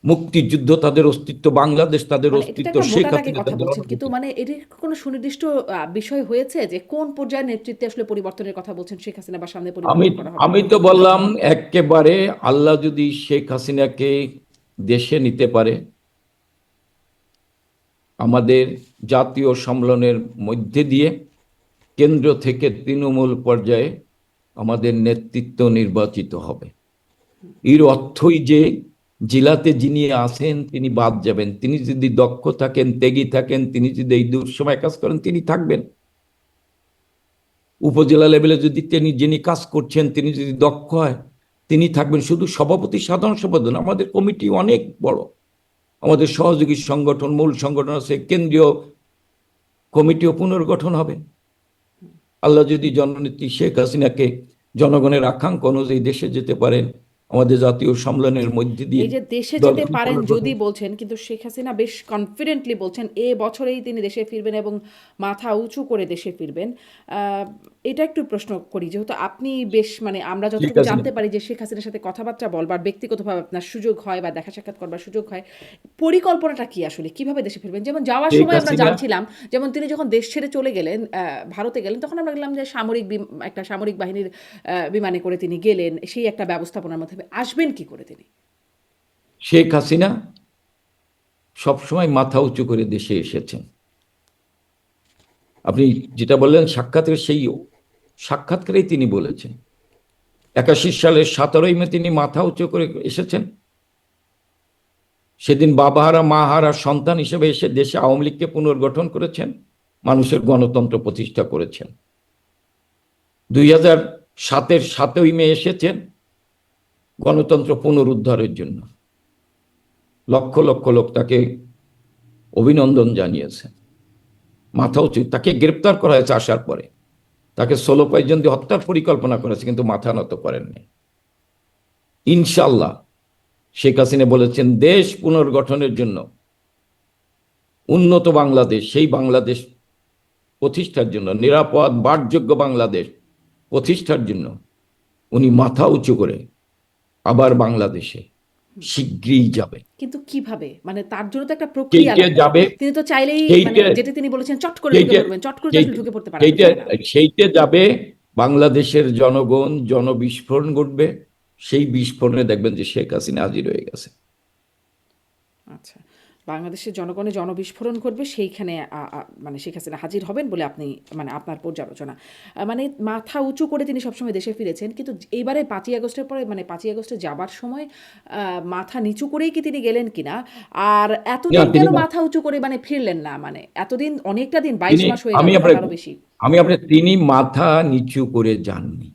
মুক্তিযুদ্ধ তাদের অস্তিত্ব, বাংলাদেশ তাদের মানে এটা তো অস্তিত্ব, একটা শেখ মোটা দাগে হাসিনা কথা তাদের বলছেন, কিন্তু অনুভূতি। মানে এটির কোনো সুনির্দিষ্ট বিষয় হয়েছে যে কোন পর্যায়ে নেতৃত্বে আসলে পরিবর্তনের কথা বলছেন শেখ হাসিনা, বা সামনে আমি পরিবর্তন করা হবে? আমি তো বললাম একেবারে, আল্লাহ যদি শেখ হাসিনাকে দেশে নিতে পারে, আমাদের জাতীয় সম্মেলনের মধ্যে দিয়ে কেন্দ্র থেকে তৃণমূল পর্যায়ে আমাদের নেতৃত্ব নির্বাচিত হবে। এর অর্থই যে জেলাতে যিনি আছেন তিনি বাদ যাবেন। তিনি যদি দক্ষ থাকেন, ত্যাগী থাকেন, তিনি যদি এই দুঃসময় কাজ করেন, তিনি থাকবেন। উপজেলা লেভেলে যদি যিনি কাজ করছেন তিনি যদি দক্ষ হয়, তিনি থাকবেন। শুধু সভাপতি, সাধারণ সম্পাদক, আমাদের কমিটি অনেক বড়, আমাদের সহযোগী সংগঠন, মূল সংগঠন আছে, কেন্দ্রীয় কমিটিও পুনর্গঠন হবে। আল্লাহ যদি জননেত্রী শেখ হাসিনাকে জনগণের আকাঙ্ক্ষা অনুযায়ী দেশে যেতে পারেন, আমাদের জাতীয় সম্মেলনের মধ্যে দিয়ে এই যে দেশে যেতে দলকে পারেন পুনর্গঠন। যদি বলছেন, কিন্তু শেখ হাসিনা বেশ কনফিডেন্টলি বলছেন বছরেই তিনি দেশে ফিরবেন এবং মাথা উঁচু করে দেশে ফিরবেন। আহ, এটা একটু প্রশ্ন করি, যেহেতু আপনি বেশ মানে আমরা শেখ যতটুকু হাসিনা জানতে পারি যে শেখ হাসিনার সাথে কথাবার্তা বলবার, ব্যক্তিগতভাবে আপনার সুযোগ হয় বা দেখা সাক্ষাৎ করবার সুযোগ হয়, পরিকল্পনাটা কি আসলে, কিভাবে দেশে ফিরবেন? যেমন যাওয়ার শেখ সময় আমরা হাসিনা জানছিলাম, যেমন তিনি যখন দেশ ছেড়ে চলে গেলেন, ভারতে গেলেন, তখন আমরা দেখলাম যে একটা সামরিক বাহিনীর বিমানে করে তিনি গেলেন, সেই একটা ব্যবস্থাপনার মধ্যে আসবেন কি করে তিনি? শেখ হাসিনা সবসময় মাথা উঁচু করে দেশে এসেছেন। আপনি যেটা বললেন সাক্ষাতের, সেই সাক্ষাৎকারেই তিনি বলেছেন 81 সালের 17ই মে তিনি মাথা উঁচু করে এসেছেন। সেদিন বাবাহারা মাহারা সন্তান হিসেবে এসে দেশে আওয়ামী লীগকে পুনর্গঠন করেছেন, মানুষের গণতন্ত্র প্রতিষ্ঠা করেছেন। 2007-এর 7ই মে এসেছেন গণতন্ত্র পুনরুদ্ধারের জন্য। লক্ষ লক্ষ লোক তাকে অভিনন্দন জানিয়েছেন, মাথা উঁচু। তাকে গ্রেপ্তার করা হয়েছে আসার পরে, তাকে 16 পর্যন্ত হত্যার পরিকল্পনা করেছে, কিন্তু মাথা নত করেননি। ইনশাল্লাহ শেখ হাসিনা বলেছেন দেশ পুনর্গঠনের জন্য, উন্নত বাংলাদেশ, সেই বাংলাদেশ প্রতিষ্ঠার জন্য, নিরাপদ বাসযোগ্য বাংলাদেশ প্রতিষ্ঠার জন্য উনি মাথা উঁচু করে আবার বাংলাদেশে শীঘ্রই যাবে। কিন্তু কিভাবে, মানে তার জন্য তো একটা প্রক্রিয়া লাগবে। যাবে, তিনি তো চাইলেই মানে যেটা তিনি বলেছেন চট করে ঢুকে পড়বেন, চট করে আসলে ঢুকে পড়তে পারবেন না। সেইটা যাবে, বাংলাদেশের জনগণ জনবিস্ফোরণ ঘটবে, সেই বিস্ফোরণে দেখবেন যে শেখ হাসিনা হাজির হয়ে গেছে। আচ্ছা, বাংলাদেশের জনগণের জনবিস্ফোরণ ঘটবে, সেইখানে মানে শেখ হাসিনা হাজির হবেন বলে আপনি, মানে আপনার পর্যালোচনা। মানে মাথা উঁচু করে তিনি সবসময় দেশে ফিরেছেন, কিন্তু এইবারে 5ই আগস্টের পরে, মানে 5ই আগস্টে যাবার সময় মাথা নিচু করেই কি তিনি গেলেন কিনা, আর এতদিন কেন মাথা উঁচু করে মানে ফিরলেন না? মানে এতদিন, অনেকটা দিন, 22 মাস হয়ে গেল, আরো বেশি। তিনি মাথা নিচু করে যাননি।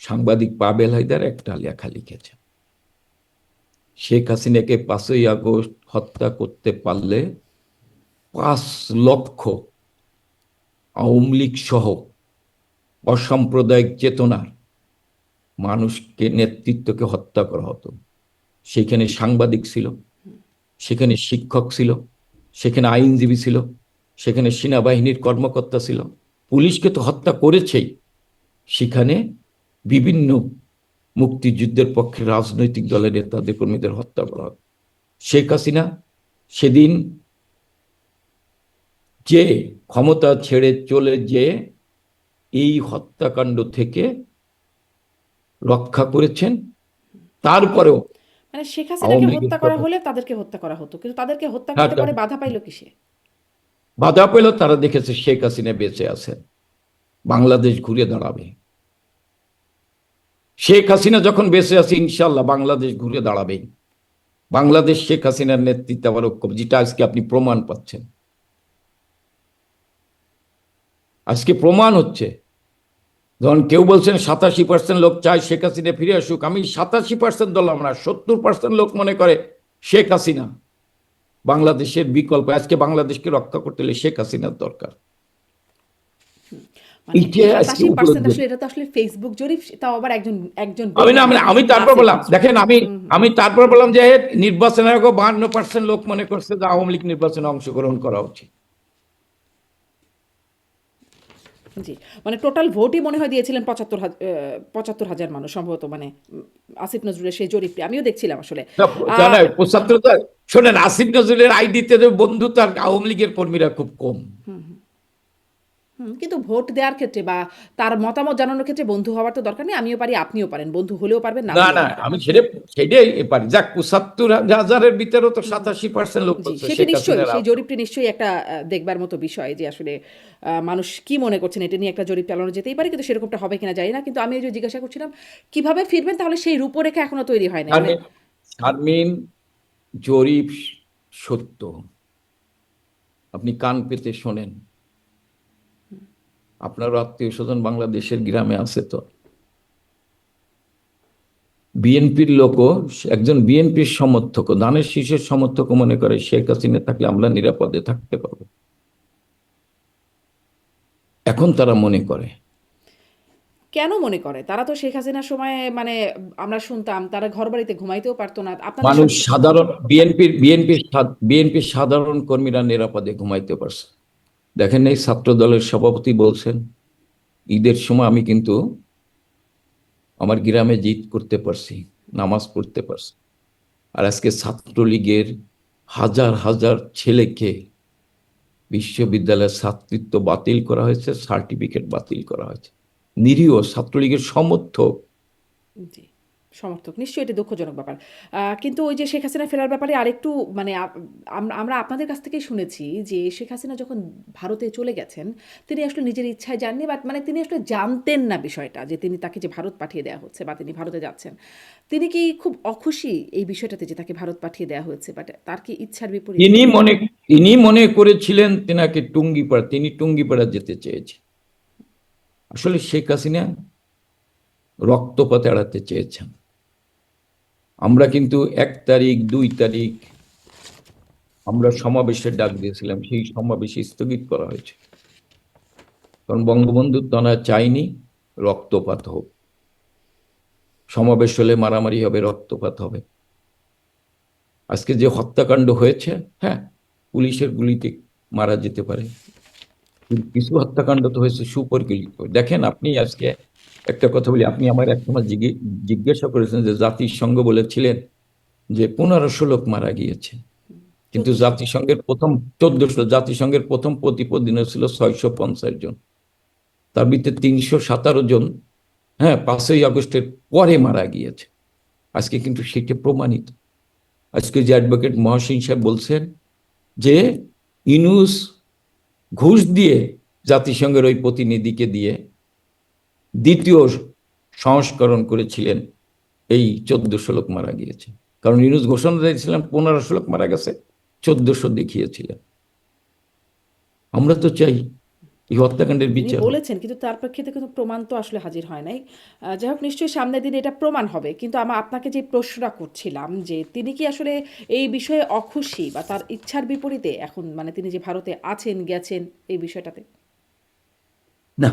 সাংবাদিক পাবেল হায়দার একটা লেখা লিখেছে, শেখ হাসিনাকে 5ই আগস্ট হত্যা করতে পারলে 5 লক্ষ আওয়ামী লীগ সহ অসাম্প্রদায়িক চেতনার মানুষকে, নেতৃত্বকে হত্যা করা হতো। সেখানে সাংবাদিক ছিল, সেখানে শিক্ষক ছিল, সেখানে আইনজীবী ছিল, সেখানে সেনাবাহিনীর কর্মকর্তা ছিল, পুলিশকে তো হত্যা করেছেই, সেখানে বিভিন্ন মুক্তিযুদ্ধের পক্ষে রাজনৈতিক দলের নেতাদের কর্মীদের হত্যা করা হতো। শেখ হাসিনা সেদিন যে ক্ষমতা ছেড়ে চলে, যে এই হত্যাকাণ্ড থেকে রক্ষা করেছেন, তারপরেও মানে শেখ হাসিনাকে হত্যা করা হলে তাদেরকে হত্যা করা হতো, কিন্তু তাদেরকে হত্যা করতে পারে বাধা পাইল কিসে? বাধা পেল, তারা দেখেছে শেখ হাসিনা বেঁচে আছেন, বাংলাদেশ ঘুরে দাঁড়াবে। শেখ হাসিনা যখন বেঁচে আছে, ইনশাল্লাহ বাংলাদেশ ঘুরে দাঁড়াবে। বাংলাদেশ শেখ হাসিনার নেতৃত্বে আবার ঐক্য, যেটা আজকে আপনি প্রমাণ পাচ্ছেন। আজকে প্রমাণ হচ্ছে, যখন কেউ বলছেন 87% লোক চায় শেখ হাসিনা ফিরে আসুক, আমি 87% বললাম না, 70% লোক মনে করে শেখ হাসিনা বাংলাদেশের বিকল্প। আজকে বাংলাদেশকে রক্ষা করতে হলে শেখ হাসিনার দরকার। আমি তারপর বললাম, দেখেন, আমি তারপর বললাম যে নির্বাচনের আগে 52% লোক মনে করছে যে আওয়ামী লীগ নির্বাচনে অংশগ্রহণ করা উচিত। জি, মানে টোটাল ভোটই মনে হয় দিয়েছিলেন 75,000 মানুষ সম্ভবত, মানে আসিফ নজরুলের সেই জরিপটি আমিও দেখছিলাম আসলে। 75, শোনেন, আসিফ নজরুলের আইডিতে বন্ধু তার আওয়ামী লীগের কর্মীরা খুব কম, কিন্তু ভোট দেওয়ার ক্ষেত্রে বা তার মতামত জানানোর ক্ষেত্রে বন্ধু হওয়ার তো দরকার নেই। আমিও পারি, আপনিও পারেন, বন্ধু হলেও পারবেন না। না, আমি সেটাই পারি। যাক, 75,000-এর ভিতরেও তো 87% লোক বলছে সেটা নিশ্চয়ই, সেই জরিপটি নিশ্চয়ই একটা দেখবার মতো বিষয়, যে আসলে মানুষ কি মনে করছেন এটা নিয়ে একটা জরিপ চালানো যেতেই পারে, কিন্তু সেরকমটা হবে কিনা জানি না। কিন্তু আমি যে জিজ্ঞাসা করছিলাম কিভাবে ফিরবেন, তাহলে সেই রূপরেখা এখনো তৈরি হয় না। শারমিন, জরিপ সত্য, আপনি কান পেতে শোনেন। আপনার আত্মীয় স্বজন বাংলাদেশের গ্রামে আছে তো, বিএনপির লোকও, একজন বিএনপির সমর্থক, ধানের শীষের সমর্থক মনে করে শেখ হাসিনা থাকলে আমরা নিরাপদে থাকতে পারবো। এখন তারা মনে করে, কেন মনে করে? তারা তো শেখ হাসিনার সময়, মানে আমরা শুনতাম তারা ঘর বাড়িতে ঘুমাইতেও পারতো না। মানুষ সাধারণ, বিএনপির সাধারণ কর্মীরা নিরাপদে ঘুমাইতে পারছে। দেখেন, এই ছাত্র দলের সভাপতি বলছেন ঈদের সময় আমি কিন্তু আমার গ্রামে জিদ করতে পারছি, নামাজ পড়তে পারছি। আর আজকে ছাত্রলীগের হাজার হাজার ছেলেকে বিশ্ববিদ্যালয়ের ছাত্রত্ব বাতিল করা হয়েছে, সার্টিফিকেট বাতিল করা হয়েছে। নিরীহ ছাত্রলীগের সমর্থক সমর্থক, নিশ্চয়ই এটা দুঃখজনক ব্যাপার। কিন্তু ওই যে শেখ হাসিনা ফেরার ব্যাপারে আরেকটু মানে আমরা আপনাদের কাছ থেকেই শুনেছি যে শেখ হাসিনা যখন ভারতে চলে গেছেন, তিনি আসলে নিজের ইচ্ছায় যাননি, বাট মানে তিনি আসলে জানতেন না বিষয়টা যে তাকে যে ভারত পাঠিয়ে দেওয়া হচ্ছে বা তিনি ভারতে যাচ্ছেন। তিনি কি খুব অখুশি এই বিষয়টাতে যে তাকে ভারত পাঠিয়ে দেওয়া হয়েছে, বাট তার কি ইচ্ছার বিপরীতে? তিনি মনে করেছিলেন তিনি টুঙ্গিপাড়া যেতে চেয়েছেন। আসলে শেখ হাসিনা রক্তপাত এড়াতে চেয়েছেন। আমরা কিন্তু 1 তারিখ 2 তারিখ আমরা সমাবেশের ডাক দিয়েছিলাম, সেই সমাবেশ স্থগিত করা হয়েছে, কারণ বঙ্গবন্ধু তারা চাইনি রক্তপাত হোক। সমাবেশ হলে মারামারি হবে, রক্তপাত হবে। আজকে যে হত্যাকাণ্ড হয়েছে, হ্যাঁ, পুলিশের গুলিতে মারা যেতে পারে, কিছু হত্যাকাণ্ড তো হয়েছে সুপরিকল্পিত। দেখেন, আপনি আজকে একটা কথা বলি, আপনি আমার এক সময় জিজ্ঞাসা করেছেন যে জাতিসংঘ বলেছিলেন যে 1500 লোক মারা গিয়েছে, কিন্তু 1400। জাতিসংঘের প্রথম 1400, জাতিসংঘের প্রথম প্রতিবেদন ছিল 650 জন, তার ভিতরে 317 জন, হ্যাঁ, 5ই আগস্টের পরে মারা গিয়েছে। আজকে কিন্তু সেটা প্রমাণিত। আজকে যে অ্যাডভোকেট মহসিন সাহেব বলছেন যে ইউনূস ঘুষ দিয়ে জাতিসংঘের ওই প্রতিনিধিকে দিয়ে দ্বিতীয় সংস্করণ করেছিলেন, এই 1400 লোক মারা গিয়েছে। কারণ ইউনূস ঘোষণা দিয়েছিলেন 1500 লোক মারা গেছে, 1400 দেখিয়েছিলেন। আমরা তো চাই এই হত্যাকাণ্ডের তিনি বিচার হোক। বলেছেন, কিন্তু তার প্রেক্ষিতে কোনো প্রমাণ তো আসলে হাজির হয় নাই। যাই হোক, নিশ্চয়ই সামনের দিনে এটা প্রমাণ হবে। কিন্তু আপনাকে যে প্রশ্নটা করছিলাম যে তিনি কি আসলে এই বিষয়ে অখুশি বা তার ইচ্ছার বিপরীতে এখন, মানে তিনি যে ভারতে আছেন গেছেন এই বিষয়টাতে? না,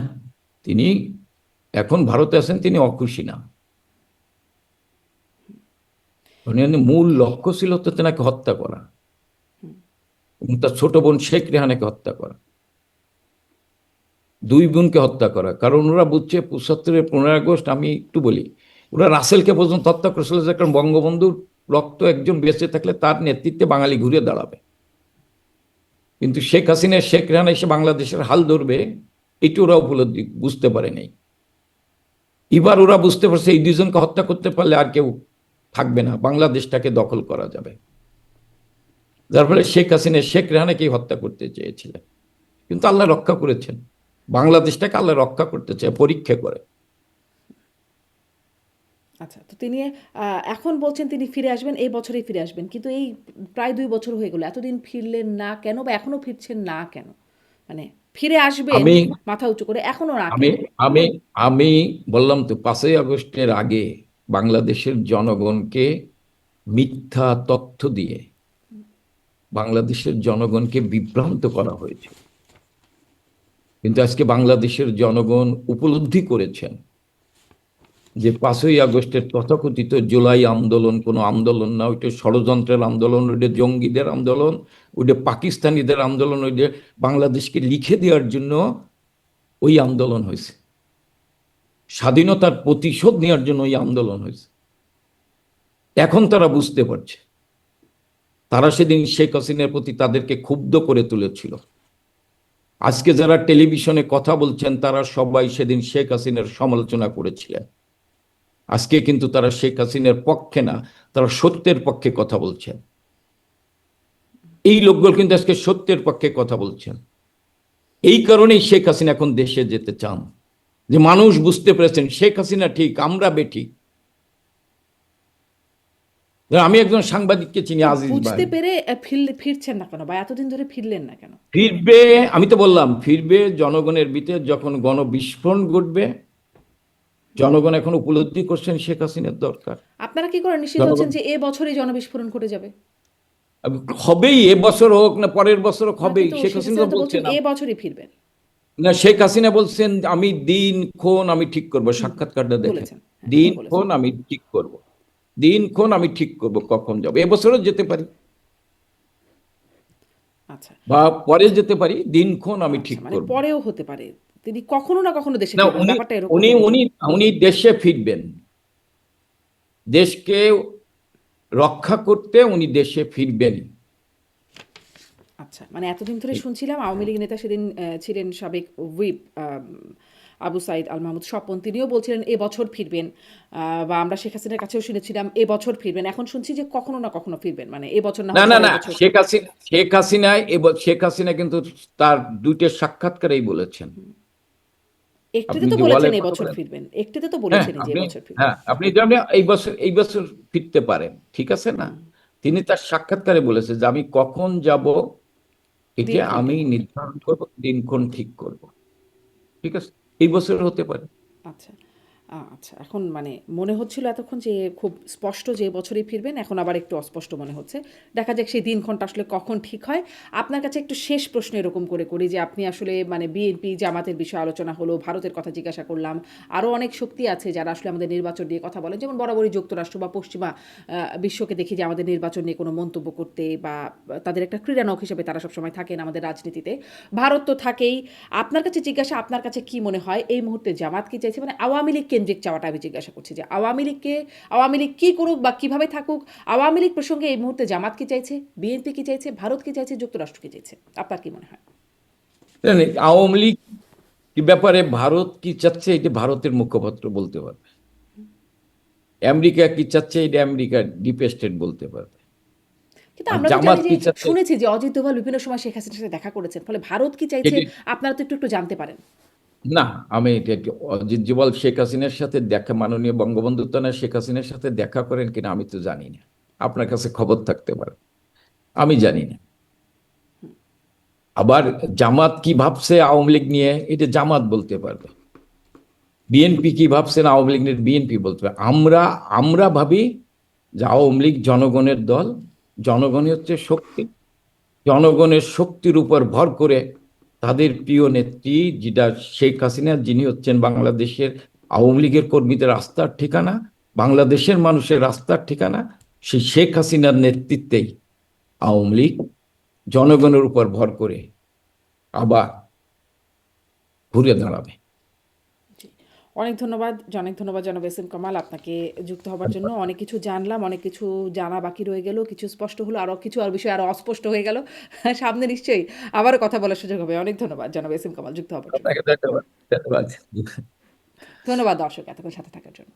তিনি এখন ভারতে আছেন, তিনি অখুশি না। মূল লক্ষ্য ছিল তো তেনাকে হত্যা করা এবং তার ছোট বোন শেখ রেহানাকে হত্যা করা, 2 বোনকে হত্যা করা। কারণ ওরা বুঝছে 75-এর 15ই আগস্ট, আমি একটু বলি, ওরা রাসেলকে পর্যন্ত হত্যা করেছিল, যে কারণ বঙ্গবন্ধুর রক্ত একজন বেঁচে থাকলে তার নেতৃত্বে বাঙালি ঘুরে দাঁড়াবে। কিন্তু শেখ হাসিনা শেখ রেহানা এসে বাংলাদেশের হাল ধরবে, এটি ওরা উপলব্ধি বুঝতে পারে নাই। এবার ওরা বুঝতে পারছে এই 2জনকে হত্যা করতে পারলে আর কেউ থাকবে না, বাংলাদেশটাকে দখল করা যাবে। যার ফলে শেখ হাসিনা শেখ রেহানাকেই হত্যা করতে চেয়েছিলেন, কিন্তু আল্লাহ রক্ষা করেছেন। বাংলাদেশটাকে আল্লাহ রক্ষা করতে চায়, পরীক্ষা করে। আচ্ছা, তো তিনি এখন বলছেন তিনি ফিরে আসবেন, এই বছরেই ফিরে আসবেন, কিন্তু এই প্রায় 2 বছর হয়ে গেল, এতদিন ফিরলেন না কেন, বা এখনো ফিরছেন না কেন? মানে ফিরে আসবেন আমি মাথা উঁচু করে, এখনো না আমি কেন? আমি আমি বললাম তো, 5ই আগস্টের আগে বাংলাদেশের জনগণকে মিথ্যা তথ্য দিয়ে বাংলাদেশের জনগণকে বিভ্রান্ত করা হয়েছে। কিন্তু আজকে বাংলাদেশের জনগণ উপলব্ধি করেছেন যে 5ই আগস্টের তথাকথিত জুলাই আন্দোলন কোনো আন্দোলন না, ওইটা ষড়যন্ত্রের আন্দোলন, ওইটা জঙ্গিদের আন্দোলন, ওইটা পাকিস্তানিদের আন্দোলন, ওইটা বাংলাদেশকে লিখে দেওয়ার জন্য ওই আন্দোলন হয়েছে, স্বাধীনতার প্রতিশোধ নেওয়ার জন্য ওই আন্দোলন হয়েছে। এখন তারা বুঝতে পারছে, তারা সেদিন শেখ হাসিনার প্রতি তাদেরকে ক্ষুব্ধ করে তুলেছিল। আজকে যারা টেলিভিশনে কথা বলছেন তারা সবাই সেদিন শেখ হাসিনার সমালোচনা করেছিলেন। আজকে কিন্তু তারা শেখ হাসিনার পক্ষে না, তারা সত্যের পক্ষে কথা বলছেন। এই লোকগুলো কিন্তু আজকে সত্যের পক্ষে কথা বলছেন। এই কারণেই শেখ হাসিনা এখন দেশে যেতে চান, যে মানুষ বুঝতে পেরেছেন শেখ হাসিনা ঠিক, আমরা বেঠিক। আমি একজন সাংবাদিককে চিনি, তো আজিজ ভাই। বুঝতে পেরে ফিরছেন না কেন, বা এতদিন ধরে ফিরলেন না কেন? ফিরবে, আমি তো বললাম ফিরবে জনগণের ভিতরে যখন গণবিস্ফোরণ ঘটবে। জনগণ এখন উপলব্ধি করছেন শেখ হাসিনার দরকার। আপনারা কি করে নিশ্চিত জনগণ হচ্ছেন যে এ বছরই জনবিস্ফোরণ ঘটে যাবে? হবেই, এবছর হোক না পরের বছর হোক, না, হবেই। কিন্তু শেখ শেখ হাসিনা হাসিনা তো তো বলছেন বলছেন এ বছরই ফিরবেন। না, শেখ হাসিনা বলছেন আমি দিনক্ষণ আমি ঠিক করব, সাক্ষাৎকারটা দেখেন, বলেছেন, হ্যাঁ, এটা বলেছেন। দিনক্ষণ আমি ঠিক করব, দিনক্ষণ আমি ঠিক করব কখন যাব। এবছরও যেতে পারি আচ্ছা। বা পরে যেতে পারি, দিনক্ষণ আমি আচ্ছা, ঠিক মানে করব। পরেও হতে পারে তিনি কখনো না কখনো দেশে না, ফিরবেন, উনি ব্যাপারটা এরকম? উনি উনি উনি দেশে ফিরবেন, দেশকে রক্ষা করতে উনি দেশে ফিরবেন। আচ্ছা, মানে এতদিন ধরে শুনছিলাম আওয়ামী লীগ নেতা সেদিন ছিলেন সাবেক হুইপ আবু সাইদ আল মাহমুদ স্বপন, তিনিও বলছিলেন এবছর ফিরবেন, বা আমরা শেখ হাসিনার কাছেও শুনেছিলাম এবছর ফিরবেন। এখন শুনছি যে কখনো না কখনো ফিরবেন, মানে এবছর না না হয় না না, পরের বছর। শেখ হাসিনা কিন্তু তার দুইটা সাক্ষাৎকারেই বলেছেন। একটিতে আপনি তো যে বলেছেন ওয়ালের কথা এবছর বলেন, ফিরবেন, একটিতে তো হ্যাঁ বলেছেনই যে আপনি, এবছর ফিরবেন। আপনি যেমন এই বছর ফিরতে পারেন, ঠিক আছে না? তিনি তার সাক্ষাৎকারে বলেছে যে আমি কখন যাব এটা দিনক্ষণ আমি ঠিক করবেন। নির্ধারণ করব, দিনক্ষণ ঠিক করব। ঠিক আছে, এই বছর হতে পারে। আচ্ছা। আচ্ছা, এখন মানে মনে হচ্ছিল এতক্ষণ যে খুব স্পষ্ট যে বছরই ফিরবেন, এখন আবার একটু অস্পষ্ট মনে হচ্ছে। দেখা যাক সেই দিনক্ষণটা আসলে কখন ঠিক হয়। আপনার কাছে একটু শেষ প্রশ্ন এরকম করে করি যে আপনি আসলে মানে বিএনপি জামাতের বিষয়ে আলোচনা হলো, ভারতের কথা জিজ্ঞাসা করলাম। আরও অনেক শক্তি আছে যারা আসলে আমাদের নির্বাচন নিয়ে কথা বলেন। যেমন বরাবরই যুক্তরাষ্ট্র বা পশ্চিমা বিশ্বকে দেখি যে আমাদের নির্বাচন নিয়ে কোনো মন্তব্য করতে বা তাদের একটা ক্রীড়ানক হিসেবে তারা সবসময় থাকেন আমাদের রাজনীতিতে। ভারত তো থাকেই। আপনার কাছে জিজ্ঞাসা, আপনার কাছে কি মনে হয় এই মুহূর্তে জামাত কি চাইছে? মানে আওয়ামী লীগ কেন্দ্রিক চাওয়াটা আমি জিজ্ঞাসা করছি যে আওয়ামী লীগ কি করুক বা কিভাবে থাকুক, আওয়ামী লীগ প্রসঙ্গে এই মুহূর্তে জামাত কি চাইছে, বিএনপি কি চাইছে, ভারত কি চাইছে, যুক্তরাষ্ট্র কি চাইছে? আপনার কি মনে হয়? জানেন, আওয়ামী লীগ কি ব্যাপারে ভারত কি চাচ্ছে এটা ভারতের মুখপাত্র বলতে পারবে। আমেরিকা কি চাচ্ছে এটা আমেরিকার ডিপ স্টেট বলতে পারবে। কিন্তু আর আমরা তো জানি জামাত যে, কি চাচ্ছে শুনেছি যে অজিত দোভাল বিভিন্ন সময় শেখ হাসিনার সাথে দেখা করেছেন। ফলে ভারত কি চাইছে এটি, আপনারা তো একটু একটু জানতে পারেন। না, আমি এটা অজিত জোবাল শেখ হাসিনার সাথে দেখা, মাননীয় বঙ্গবন্ধু তারা শেখ হাসিনার সাথে দেখা করেন কিনা আমি তো জানি না। আপনার কাছে খবর থাকতে পারে, আমি জানি না। আবার জামাত কি ভাবছে আওয়ামী লীগ নিয়ে এটা জামাত বলতে পারবে। বিএনপি কি ভাবছে না আওয়ামী লীগ নিয়ে বিএনপি বলতে পারবে। আমরা আমরা ভাবি যে আওয়ামী লীগ জনগণের দল, জনগণই হচ্ছে শক্তি, জনগণের শক্তির উপর ভর করে তাদের প্রিয় নেত্রী যেটা শেখ হাসিনা, যিনি হচ্ছেন বাংলাদেশের আওয়ামী লীগের কর্মীদের আস্থার ঠিকানা, বাংলাদেশের মানুষের আস্থার ঠিকানা, সেই শেখ হাসিনার নেতৃত্বেই আওয়ামী লীগ জনগণের উপর ভর করে আবার ঘুরে দাঁড়াবে। জি। অনেক ধন্যবাদ জনাব এস এম কামাল আপনাকে যুক্ত হবার জন্য। অনেক কিছু জানলাম, অনেক কিছু জানা বাকি রয়ে গেল, কিছু স্পষ্ট হলো, আরও কিছু আর বিষয় আরও অস্পষ্ট হয়ে গেল। সামনে নিশ্চয়ই আবারও কথা বলার সুযোগ হবে। অনেক ধন্যবাদ জনাব এস এম কামাল যুক্ত হবার জন্য। আপনাকে ধন্যবাদ। ধন্যবাদ। ধন্যবাদ দর্শক এতক্ষণ সাথে থাকার জন্য।